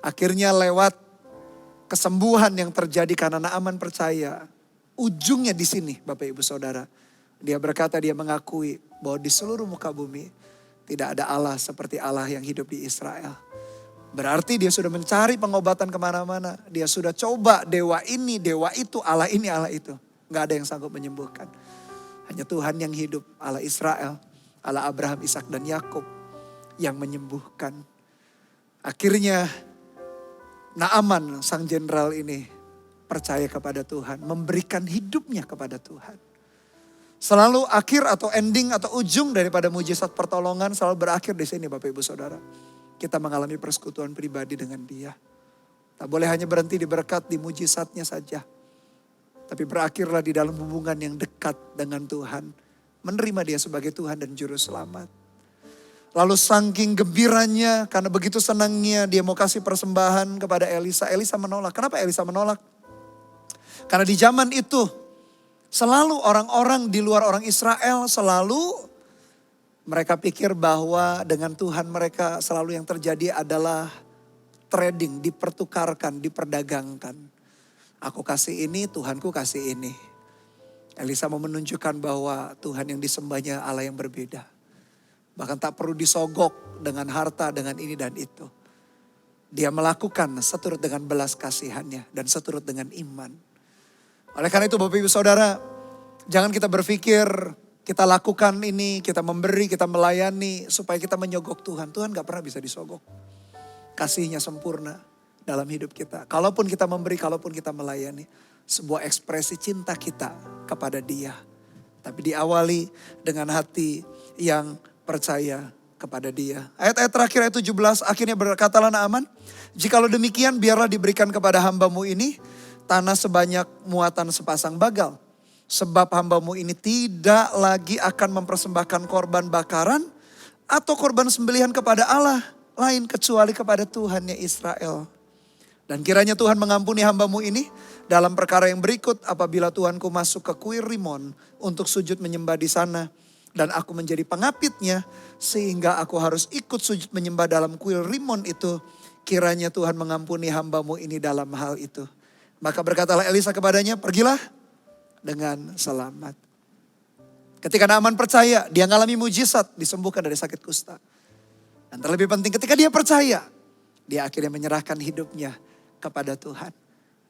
Akhirnya lewat kesembuhan yang terjadi karena Naaman percaya. Ujungnya di sini Bapak Ibu Saudara. Dia berkata, dia mengakui bahwa di seluruh muka bumi tidak ada Allah seperti Allah yang hidup di Israel. Berarti dia sudah mencari pengobatan kemana-mana. Dia sudah coba dewa ini, dewa itu, Allah ini, Allah itu. Gak ada yang sanggup menyembuhkan. Hanya Tuhan yang hidup, Allah Israel, Allah Abraham, Ishak dan Yakub yang menyembuhkan. Akhirnya Naaman sang jenderal ini percaya kepada Tuhan, memberikan hidupnya kepada Tuhan. Selalu akhir atau ending atau ujung daripada mujizat pertolongan selalu berakhir di sini Bapak Ibu Saudara. Kita mengalami persekutuan pribadi dengan Dia. Tak boleh hanya berhenti di berkat, di mujizatnya saja. Tapi berakhirlah di dalam hubungan yang dekat dengan Tuhan. Menerima Dia sebagai Tuhan dan Juru Selamat. Lalu saking gembiranya, karena begitu senangnya dia mau kasih persembahan kepada Elisa. Elisa menolak. Kenapa Elisa menolak? Karena di zaman itu selalu orang-orang di luar orang Israel selalu mereka pikir bahwa dengan Tuhan mereka selalu yang terjadi adalah trading, dipertukarkan, diperdagangkan. Aku kasih ini, Tuhanku kasih ini. Elisa mau menunjukkan bahwa Tuhan yang disembahnya Allah yang berbeda. Bahkan tak perlu disogok dengan harta, dengan ini dan itu. Dia melakukan seturut dengan belas kasihannya dan seturut dengan iman. Oleh karena itu Bapak Ibu Saudara, jangan kita berpikir Kita lakukan ini, kita memberi, kita melayani supaya kita menyogok Tuhan. Tuhan gak pernah bisa disogok. Kasihnya sempurna dalam hidup kita. Kalaupun kita memberi, kalaupun kita melayani. Sebuah ekspresi cinta kita kepada Dia. Tapi diawali dengan hati yang percaya kepada Dia. Ayat-ayat terakhir ayat 17 akhirnya berkatalah Naaman. Jikalau demikian biarlah diberikan kepada hambamu ini tanah sebanyak muatan sepasang bagal. Sebab hambamu ini tidak lagi akan mempersembahkan korban bakaran atau korban sembelihan kepada Allah lain kecuali kepada Tuhannya Israel. Dan kiranya Tuhan mengampuni hambamu ini dalam perkara yang berikut apabila Tuhanku masuk ke kuil Rimon untuk sujud menyembah di sana. Dan aku menjadi pengapitnya sehingga aku harus ikut sujud menyembah dalam kuil Rimon itu. Kiranya Tuhan mengampuni hambamu ini dalam hal itu. Maka berkatalah Elisa kepadanya, pergilah dengan selamat. Ketika Naaman percaya, dia mengalami mujizat, disembuhkan dari sakit kusta. Dan terlebih penting ketika dia percaya, dia akhirnya menyerahkan hidupnya kepada Tuhan.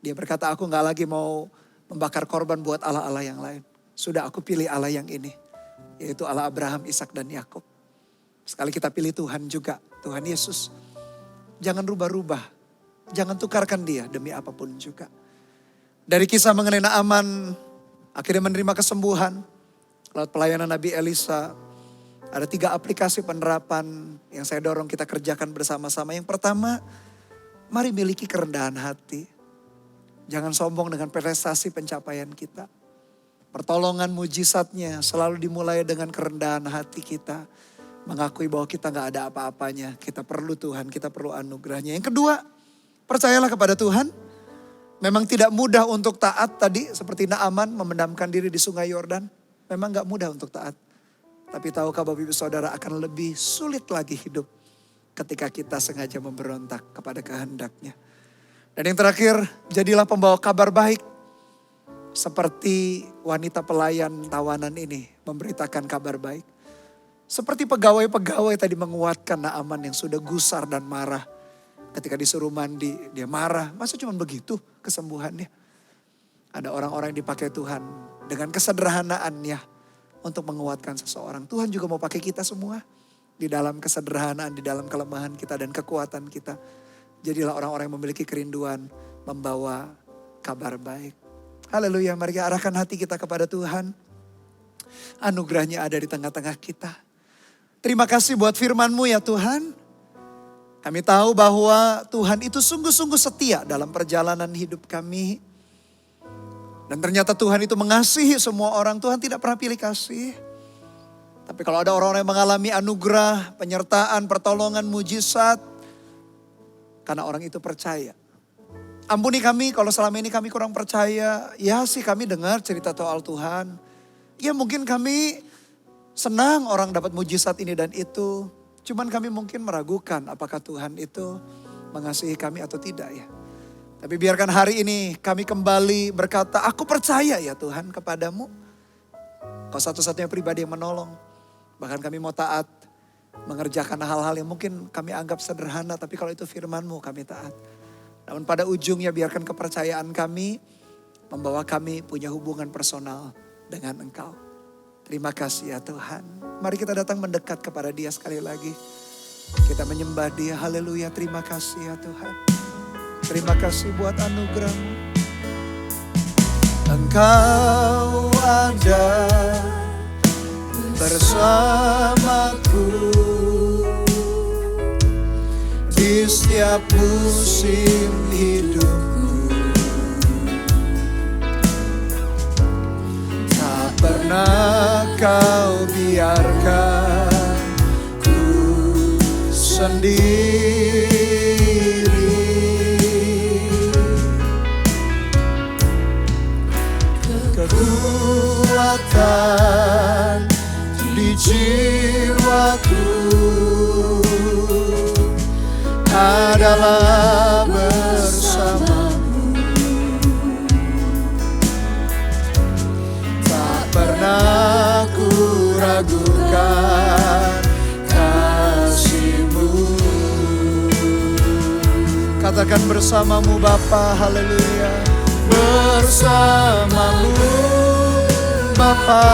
Dia berkata, aku gak lagi mau membakar korban buat Allah-Allah yang lain. Sudah aku pilih Allah yang ini. Yaitu Allah Abraham, Ishak dan Yakub. Sekali kita pilih Tuhan juga, Tuhan Yesus. Jangan rubah-rubah. Jangan tukarkan dia demi apapun juga. Dari kisah mengenai Naaman, akhirnya menerima kesembuhan. Lewat pelayanan Nabi Elisa. Ada 3 aplikasi penerapan yang saya dorong kita kerjakan bersama-sama. Yang pertama, mari miliki kerendahan hati. Jangan sombong dengan prestasi pencapaian kita. Pertolongan mujizatnya selalu dimulai dengan kerendahan hati kita. Mengakui bahwa kita gak ada apa-apanya. Kita perlu Tuhan, kita perlu anugerahnya. Yang kedua, percayalah kepada Tuhan. Memang tidak mudah untuk taat tadi seperti Naaman memendamkan diri di sungai Yordan. Memang gak mudah untuk taat. Tapi tahukah Bapak Ibu Saudara akan lebih sulit lagi hidup ketika kita sengaja memberontak kepada kehendaknya. Dan yang terakhir, jadilah pembawa kabar baik. Seperti wanita pelayan tawanan ini memberitakan kabar baik. Seperti pegawai-pegawai tadi menguatkan Naaman yang sudah gusar dan marah. Ketika disuruh mandi, dia marah. Masa cuma begitu kesembuhannya? Ada orang-orang yang dipakai Tuhan dengan kesederhanaannya untuk menguatkan seseorang. Tuhan juga mau pakai kita semua. Di dalam kesederhanaan, di dalam kelemahan kita dan kekuatan kita. Jadilah orang-orang yang memiliki kerinduan membawa kabar baik. Haleluya, mari kita arahkan hati kita kepada Tuhan. Anugerahnya ada di tengah-tengah kita. Terima kasih buat firman-Mu ya Tuhan. Kami tahu bahwa Tuhan itu sungguh-sungguh setia dalam perjalanan hidup kami. Dan ternyata Tuhan itu mengasihi semua orang. Tuhan tidak pernah pilih kasih. Tapi kalau ada orang-orang yang mengalami anugerah, penyertaan, pertolongan, mujizat. Karena orang itu percaya. Ampuni kami kalau selama ini kami kurang percaya. Ya sih kami dengar cerita soal Tuhan. Ya mungkin kami senang orang dapat mujizat ini dan itu. Cuman kami mungkin meragukan apakah Tuhan itu mengasihi kami atau tidak ya. Tapi biarkan hari ini kami kembali berkata, aku percaya ya Tuhan kepadamu. Kau satu-satunya pribadi yang menolong. Bahkan kami mau taat, mengerjakan hal-hal yang mungkin kami anggap sederhana. Tapi kalau itu firman-Mu kami taat. Namun pada ujungnya biarkan kepercayaan kami membawa kami punya hubungan personal dengan Engkau. Terima kasih ya Tuhan. Mari kita datang mendekat kepada Dia sekali lagi. Kita menyembah Dia. Haleluya. Terima kasih ya Tuhan. Terima kasih buat anugerah-Mu. Engkau ada bersamaku di setiap musim hidupku. Tak pernah Kau biarkan ku sendiri. Kekuatan di jiwaku adalah bersamamu. Tak pernah ku ragukan kasih-Mu. Katakan bersamamu Bapa, haleluya. Bersamamu Bapa,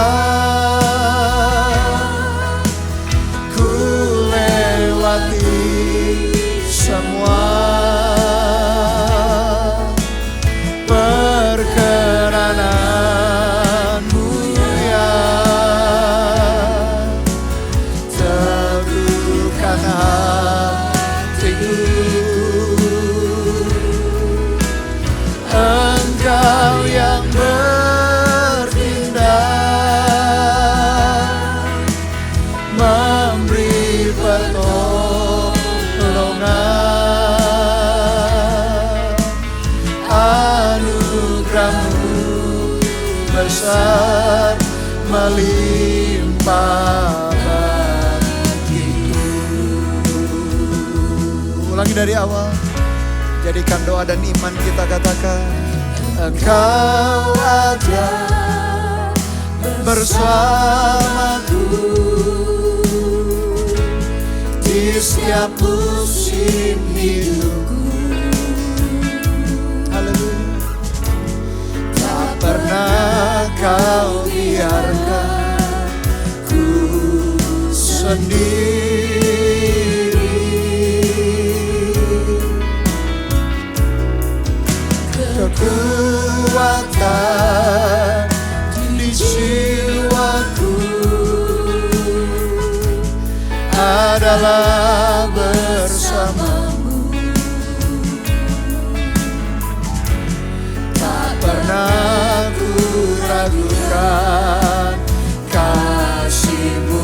besar melimpah bagiku. Ulangi dari awal. Jadikan doa dan iman kita, katakan, Engkau ada bersamaku di setiap musim hidupku. Haleluya. Tak pernah Kau biarkan ku sendiri. Kekuatan di jiwaku adalah bersamamu. Tak pernah ku ragukan kasih-Mu.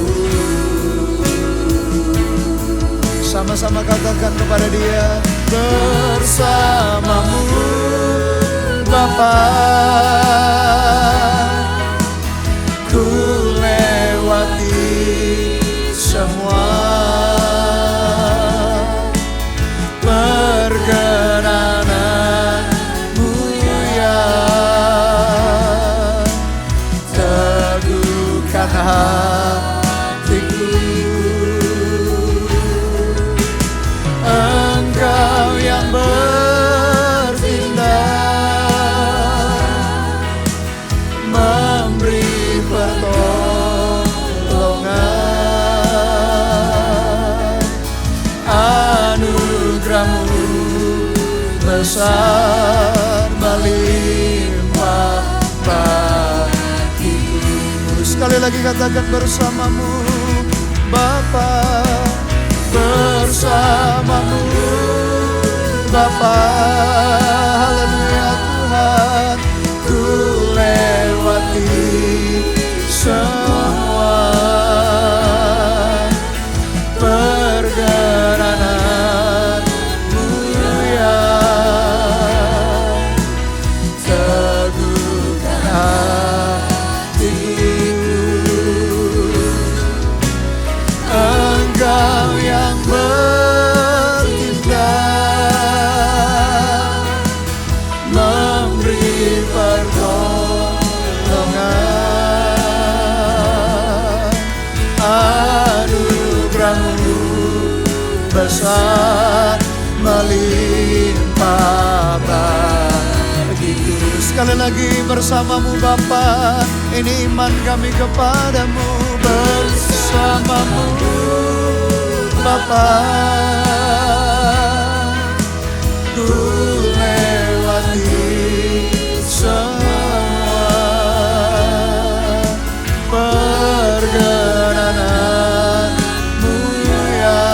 Sama-sama katakan kepada Dia, bersamamu Bapa, ku lewati semua perkenanan-Mu ya. Teguhkan hatiku, Engkau yang memberi pertolongan. Anugerah-Mu besar melimpah bagiku. Sekali lagi katakan, bersamamu Bapa, bersamamu Bapa. Haleluya Tuhan, ku lewati semua perkenanan-Mu ya. Teguhkan hatiku, Engkau yang bertindak, memberi pertolongan. Anugerah-Mu besar melimpah bagiku. Sekali lagi, bersamamu Bapa, ini iman kami kepadamu. Bersamamu Bapa, ku lewati semua perkenanan-Mu ya.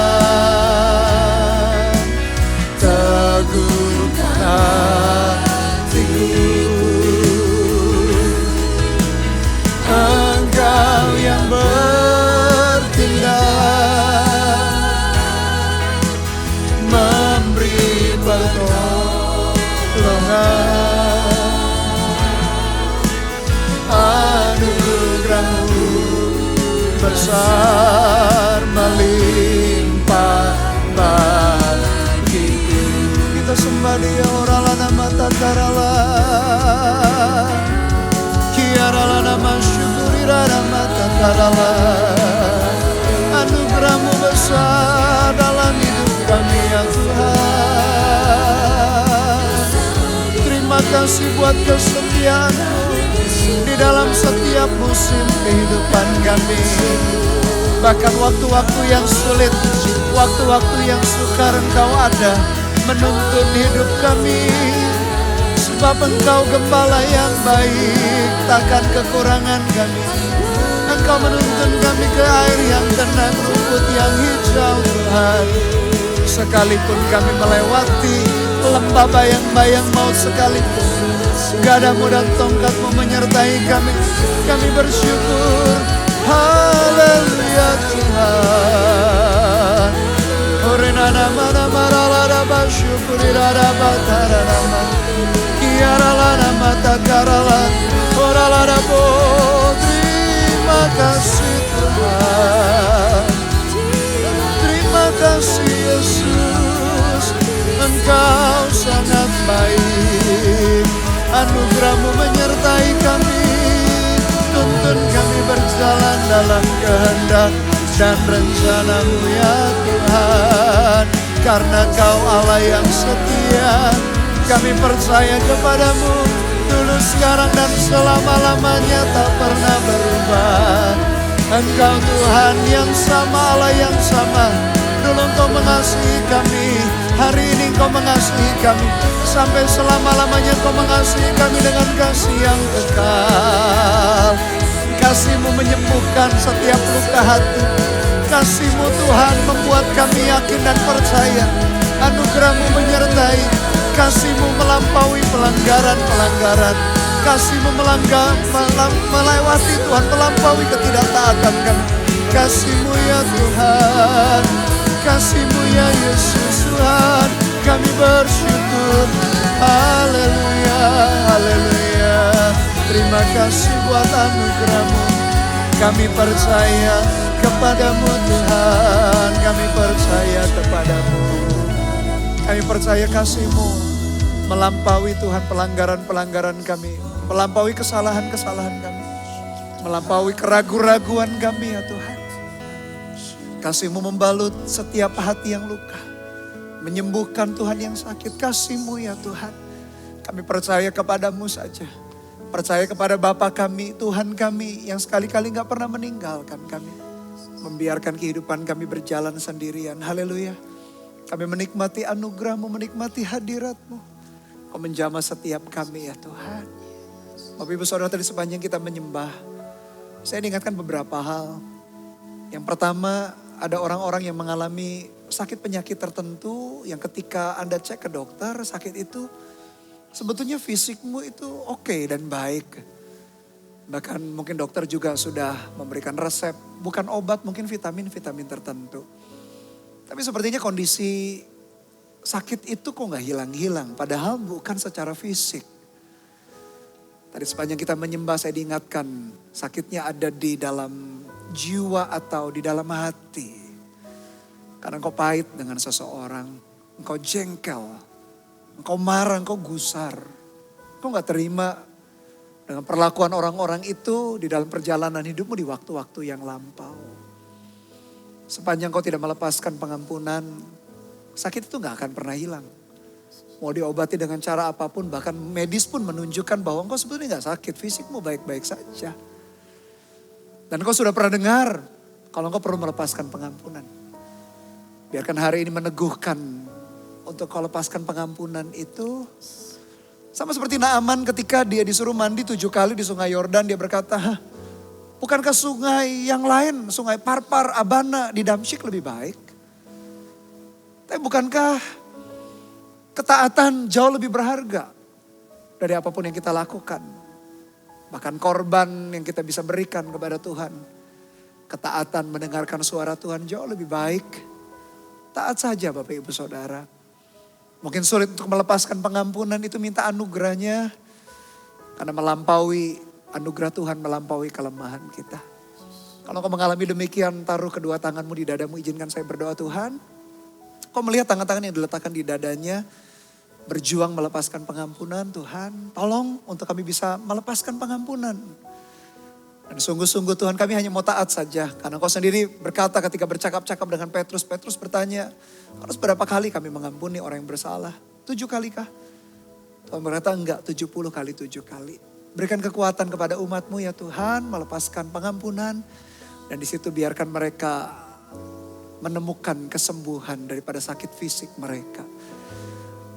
Teguhkan hatiku, Engkau yang bertindak, memberi pertolongan. Anugerah-Mu besar melimpah bagiku. Kita sembah Dia. Orala nama takarala, kiarala nama syukuri nama takarala. Anugerah-Mu besar dalam hidup kami ya Tuhan. Terima kasih buat kesetiaan-Mu di dalam setiap musim kehidupan kami. Bahkan waktu-waktu yang sulit, waktu-waktu yang sukar, Engkau ada menuntun hidup kami. Sebab Engkau gembala yang baik, takkan kekurangan kami. Engkau menuntun kami ke air yang tenang, rumput yang hijau Tuhan. Sekalipun kami melewati lembah bayang-bayang maut sekalipun, gadamu dan tongkat-Mu menyertai kami. Kami bersyukur. Haleluya Tuhan. Orenana mana marala basyukuri rada batara nama. Kiarala nama takarala. Orala kasih Tuhan. Terima kasih Yesus, Engkau sangat baik. Anugerah-Mu menyertai kami, tuntun kami berjalan dalam kehendak dan rencana-Mu ya Tuhan. Karena Kau Allah yang setia, kami percaya kepadamu dulu, sekarang, dan selama-lamanya tak pernah berubah. Engkau Tuhan yang sama, Allah yang sama. Dulu Engkau mengasihi kami, hari ini Engkau mengasihi kami. Sampai selama-lamanya Engkau mengasihi kami dengan kasih yang kekal. Kasih-Mu menyembuhkan setiap luka hati. Kasih-Mu Tuhan membuat kami yakin dan percaya. Anugerah-Mu menyertai. Kasih-Mu melampaui pelanggaran-pelanggaran. Kasih-Mu melewati Tuhan, melampaui ketidaktaatan kami. Kasih-Mu ya Tuhan, kasih-Mu ya Yesus Tuhan, kami bersyukur. Haleluya, haleluya. Terima kasih buat anugerah-Mu. Kami percaya kepadamu Tuhan, kami percaya kepadamu. Kami percaya kasih-Mu melampaui Tuhan pelanggaran-pelanggaran kami, melampaui kesalahan-kesalahan kami, melampaui keraguan-raguan kami ya Tuhan. Kasih-Mu membalut setiap hati yang luka, menyembuhkan Tuhan yang sakit. Kasih-Mu ya Tuhan, kami percaya kepadamu saja. Percaya kepada Bapa kami, Tuhan kami yang sekali-kali gak pernah meninggalkan kami, membiarkan kehidupan kami berjalan sendirian. Haleluya. Kami menikmati anugerah-Mu, menikmati hadirat-Mu. Kau menjamah setiap kami ya Tuhan. Bapak Ibu Saudara, tadi sepanjang kita menyembah, saya diingatkan beberapa hal. Yang pertama, ada orang-orang yang mengalami sakit penyakit tertentu yang ketika Anda cek ke dokter, sakit itu sebetulnya fisikmu itu oke dan baik. Bahkan mungkin dokter juga sudah memberikan resep, bukan obat, mungkin vitamin-vitamin tertentu. Tapi sepertinya kondisi sakit itu kok gak hilang-hilang, padahal bukan secara fisik. Tadi sepanjang kita menyembah saya diingatkan sakitnya ada di dalam jiwa atau di dalam hati. Karena engkau pahit dengan seseorang, engkau jengkel, engkau marah, engkau gusar. Engkau gak terima dengan perlakuan orang-orang itu di dalam perjalanan hidupmu di waktu-waktu yang lampau. Sepanjang kau tidak melepaskan pengampunan, sakit itu gak akan pernah hilang. Mau diobati dengan cara apapun, bahkan medis pun menunjukkan bahwa engkau sebetulnya gak sakit, fisikmu baik-baik saja. Dan kau sudah pernah dengar kalau engkau perlu melepaskan pengampunan. Biarkan hari ini meneguhkan untuk kau lepaskan pengampunan itu. Sama seperti Naaman ketika dia disuruh mandi 7 kali di sungai Yordan, dia berkata, bukankah sungai yang lain, sungai Parpar, Abana di Damsyik lebih baik? Tapi bukankah ketaatan jauh lebih berharga dari apapun yang kita lakukan? Bahkan korban yang kita bisa berikan kepada Tuhan. Ketaatan mendengarkan suara Tuhan jauh lebih baik. Taat saja Bapak Ibu Saudara. Mungkin sulit untuk melepaskan pengampunan, itu minta anugerahnya. Karena melampaui anugerah Tuhan, melampaui kelemahan kita. Kalau kau mengalami demikian, taruh kedua tanganmu di dadamu, izinkan saya berdoa. Tuhan, kau melihat tangan-tangan yang diletakkan di dadanya, berjuang melepaskan pengampunan. Tuhan, tolong untuk kami bisa melepaskan pengampunan. Dan sungguh-sungguh Tuhan, kami hanya mau taat saja. Karena kau sendiri berkata ketika bercakap-cakap dengan Petrus, Petrus bertanya, harus berapa kali kami mengampuni orang yang bersalah? 7 kali kah? Tuhan berkata enggak, 70 kali 7 kali. Berikan kekuatan kepada umat-Mu ya Tuhan, melepaskan pengampunan. Dan di situ biarkan mereka menemukan kesembuhan daripada sakit fisik mereka.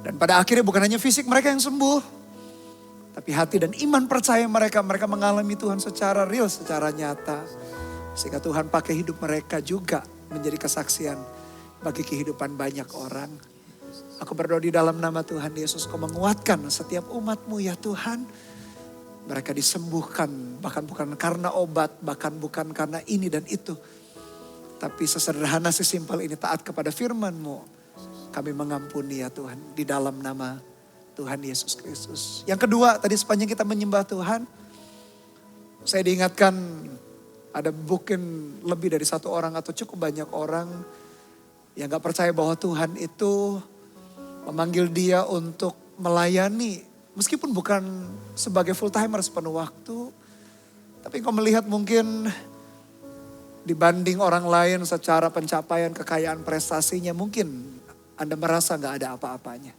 Dan pada akhirnya bukan hanya fisik mereka yang sembuh, tapi hati dan iman percaya mereka mengalami Tuhan secara real, secara nyata. Sehingga Tuhan pakai hidup mereka juga menjadi kesaksian bagi kehidupan banyak orang. Aku berdoa di dalam nama Tuhan Yesus, Kau menguatkan setiap umat-Mu ya Tuhan. Mereka disembuhkan, bahkan bukan karena obat, bahkan bukan karena ini dan itu. Tapi sesederhana, sesimpel ini, taat kepada firman-Mu. Kami mengampuni ya Tuhan, di dalam nama Tuhan Yesus Kristus. Yang kedua, tadi sepanjang kita menyembah Tuhan, saya diingatkan Ada mungkin lebih dari satu orang atau cukup banyak orang yang gak percaya bahwa Tuhan itu memanggil dia untuk melayani. Meskipun bukan sebagai full timer sepenuh waktu. Tapi engkau melihat mungkin dibanding orang lain secara pencapaian, kekayaan, prestasinya mungkin Anda merasa gak ada apa-apanya.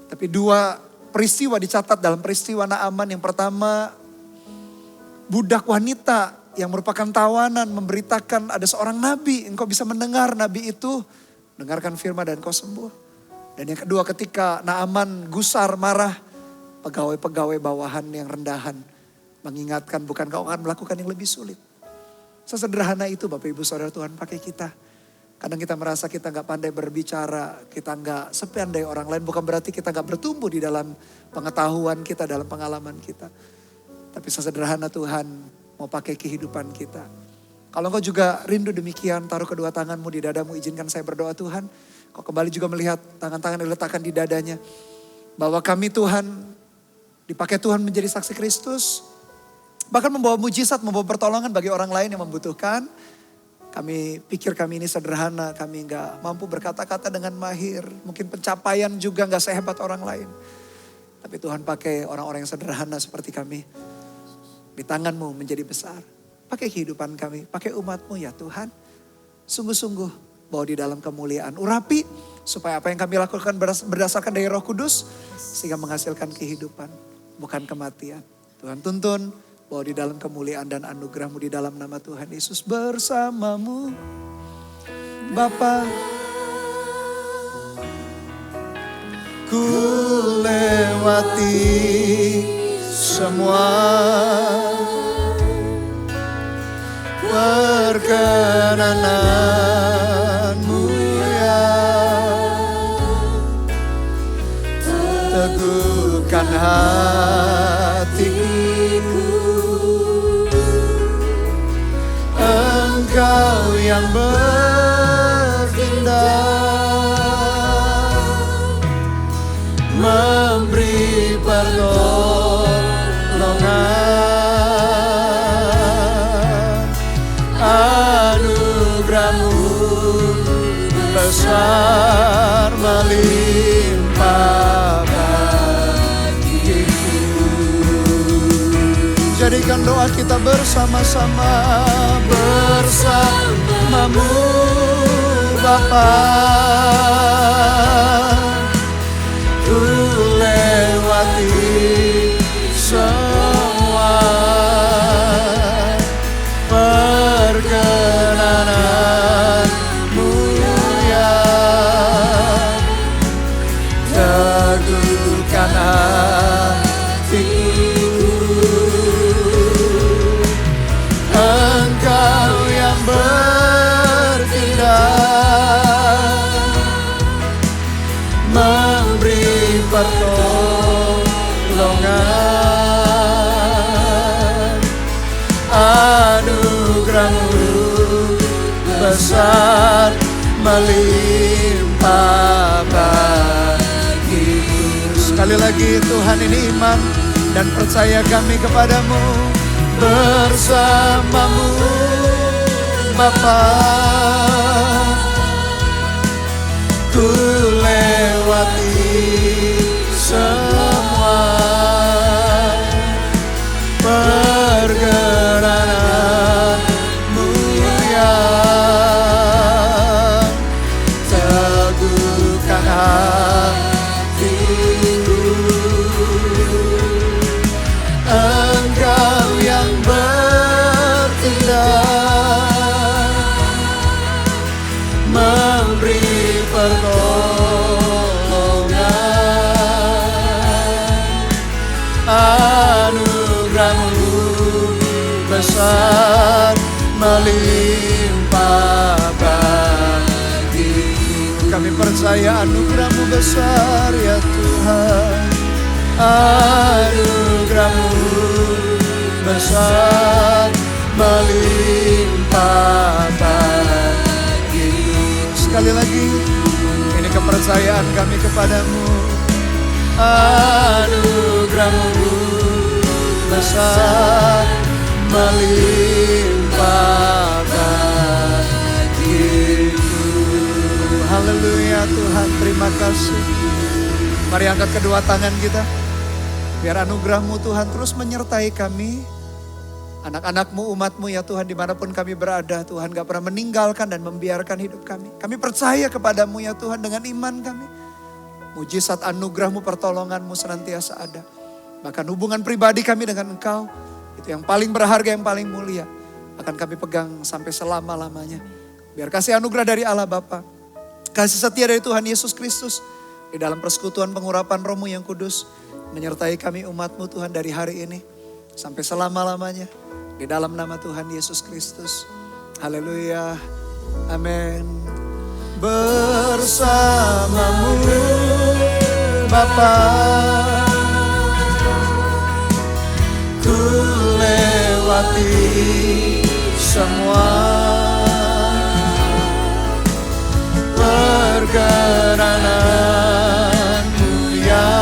Tapi dua peristiwa dicatat dalam peristiwa Naaman. Yang pertama, budak wanita yang merupakan tawanan memberitakan ada seorang nabi. Engkau bisa mendengar nabi itu, dengarkan firman dan engkau sembuh. Dan yang kedua, ketika Naaman gusar, marah, pegawai-pegawai bawahan yang rendahan mengingatkan, bukan kau akan melakukan yang lebih sulit. Sesederhana itu Bapak Ibu Saudara, Tuhan pakai kita. Kadang kita merasa kita gak pandai berbicara, kita gak sepandai orang lain. Bukan berarti kita gak bertumbuh di dalam pengetahuan kita, dalam pengalaman kita. Tapi sesederhana Tuhan mau pakai kehidupan kita. Kalau engkau juga rindu demikian, taruh kedua tanganmu di dadamu, izinkan saya berdoa Tuhan. Kau kembali juga melihat tangan-tangan yang diletakkan di dadanya. Bahwa kami Tuhan, dipakai Tuhan menjadi saksi Kristus. Bahkan membawa mujizat, membawa pertolongan bagi orang lain yang membutuhkan. Kami pikir kami ini sederhana, kami gak mampu berkata-kata dengan mahir. Mungkin pencapaian juga gak sehebat orang lain. Tapi Tuhan pakai orang-orang yang sederhana seperti kami. Di tanganmu menjadi besar. Pakai kehidupan kami, pakai umatmu ya Tuhan. Sungguh-sungguh bawa di dalam kemuliaan. Urapi supaya apa yang kami lakukan berdasarkan dari Roh Kudus. Sehingga menghasilkan kehidupan, bukan kematian. Tuhan tuntun, bawa di dalam kemuliaan dan anugerah-Mu di dalam nama Tuhan Yesus. Bersama-Mu Bapa, ku lewati semua perkenanan-Mu ya. Teguhkan hatiku, Engkau yang bertindak, memberi pertolongan. Anugerah-Mu besar melimpah bagiku. Jadikan doa kita bersama-sama. Bersama-Mu Bapa, ku lewati semua perkenanan-Mu ya. Teguhkan hatiku, Engkau yang bertindak, memberi pertolongan. Anugerah-Mu besar melimpah bagiku. Sekali lagi Tuhan, ini iman dan percaya kami kepadamu. Bersama-Mu Bapa, ku lewati semua perkenanan-Mu ya. Teguhkan hatiku, Engkau yang bertindak, memberi pertolongan. Anugerah-Mu besar melimpah bagiku. Kami percaya anugerah-Mu besar ya Tuhan. Anugerah-Mu besar melimpah bagiku. Sekali lagi, ini kepercayaan kami kepadamu. Anugerah-Mu besar melimpah terima kasih. Mari angkat kedua tangan kita. Biar anugerah-Mu Tuhan terus menyertai kami. Anak-anak-Mu, umat-Mu ya Tuhan, dimanapun kami berada, Tuhan gak pernah meninggalkan dan membiarkan hidup kami. Kami percaya kepada-Mu ya Tuhan dengan iman kami. Mujizat anugerah-Mu, pertolongan-Mu senantiasa ada. Bahkan hubungan pribadi kami dengan Engkau, itu yang paling berharga, yang paling mulia, akan kami pegang sampai selama-lamanya. Biar kasih anugerah dari Allah Bapa, kasih setia dari Tuhan Yesus Kristus, di dalam persekutuan pengurapan Roh-Mu yang kudus, menyertai kami umat-Mu Tuhan dari hari ini, sampai selama-lamanya. Di dalam nama Tuhan Yesus Kristus. Haleluya. Amin. Bersamamu Bapa, ku lewati semua perkenanan-Mu ya.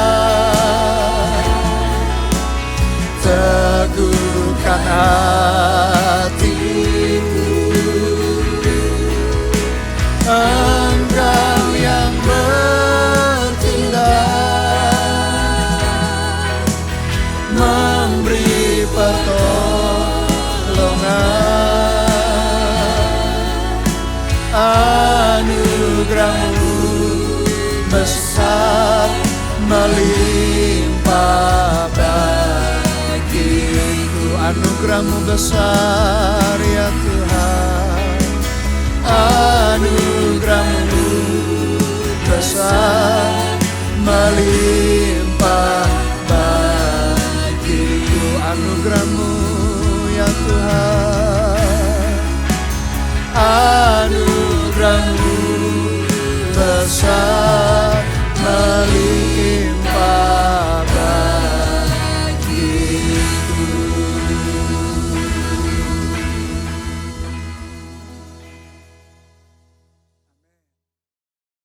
Teguhkan hatiku, Engkau yang bertindak, memberi pertolongan. Anugerah-Mu besar melimpah bagiku. Anugerah-Mu besar ya Tuhan. Anugerah-Mu besar melimpah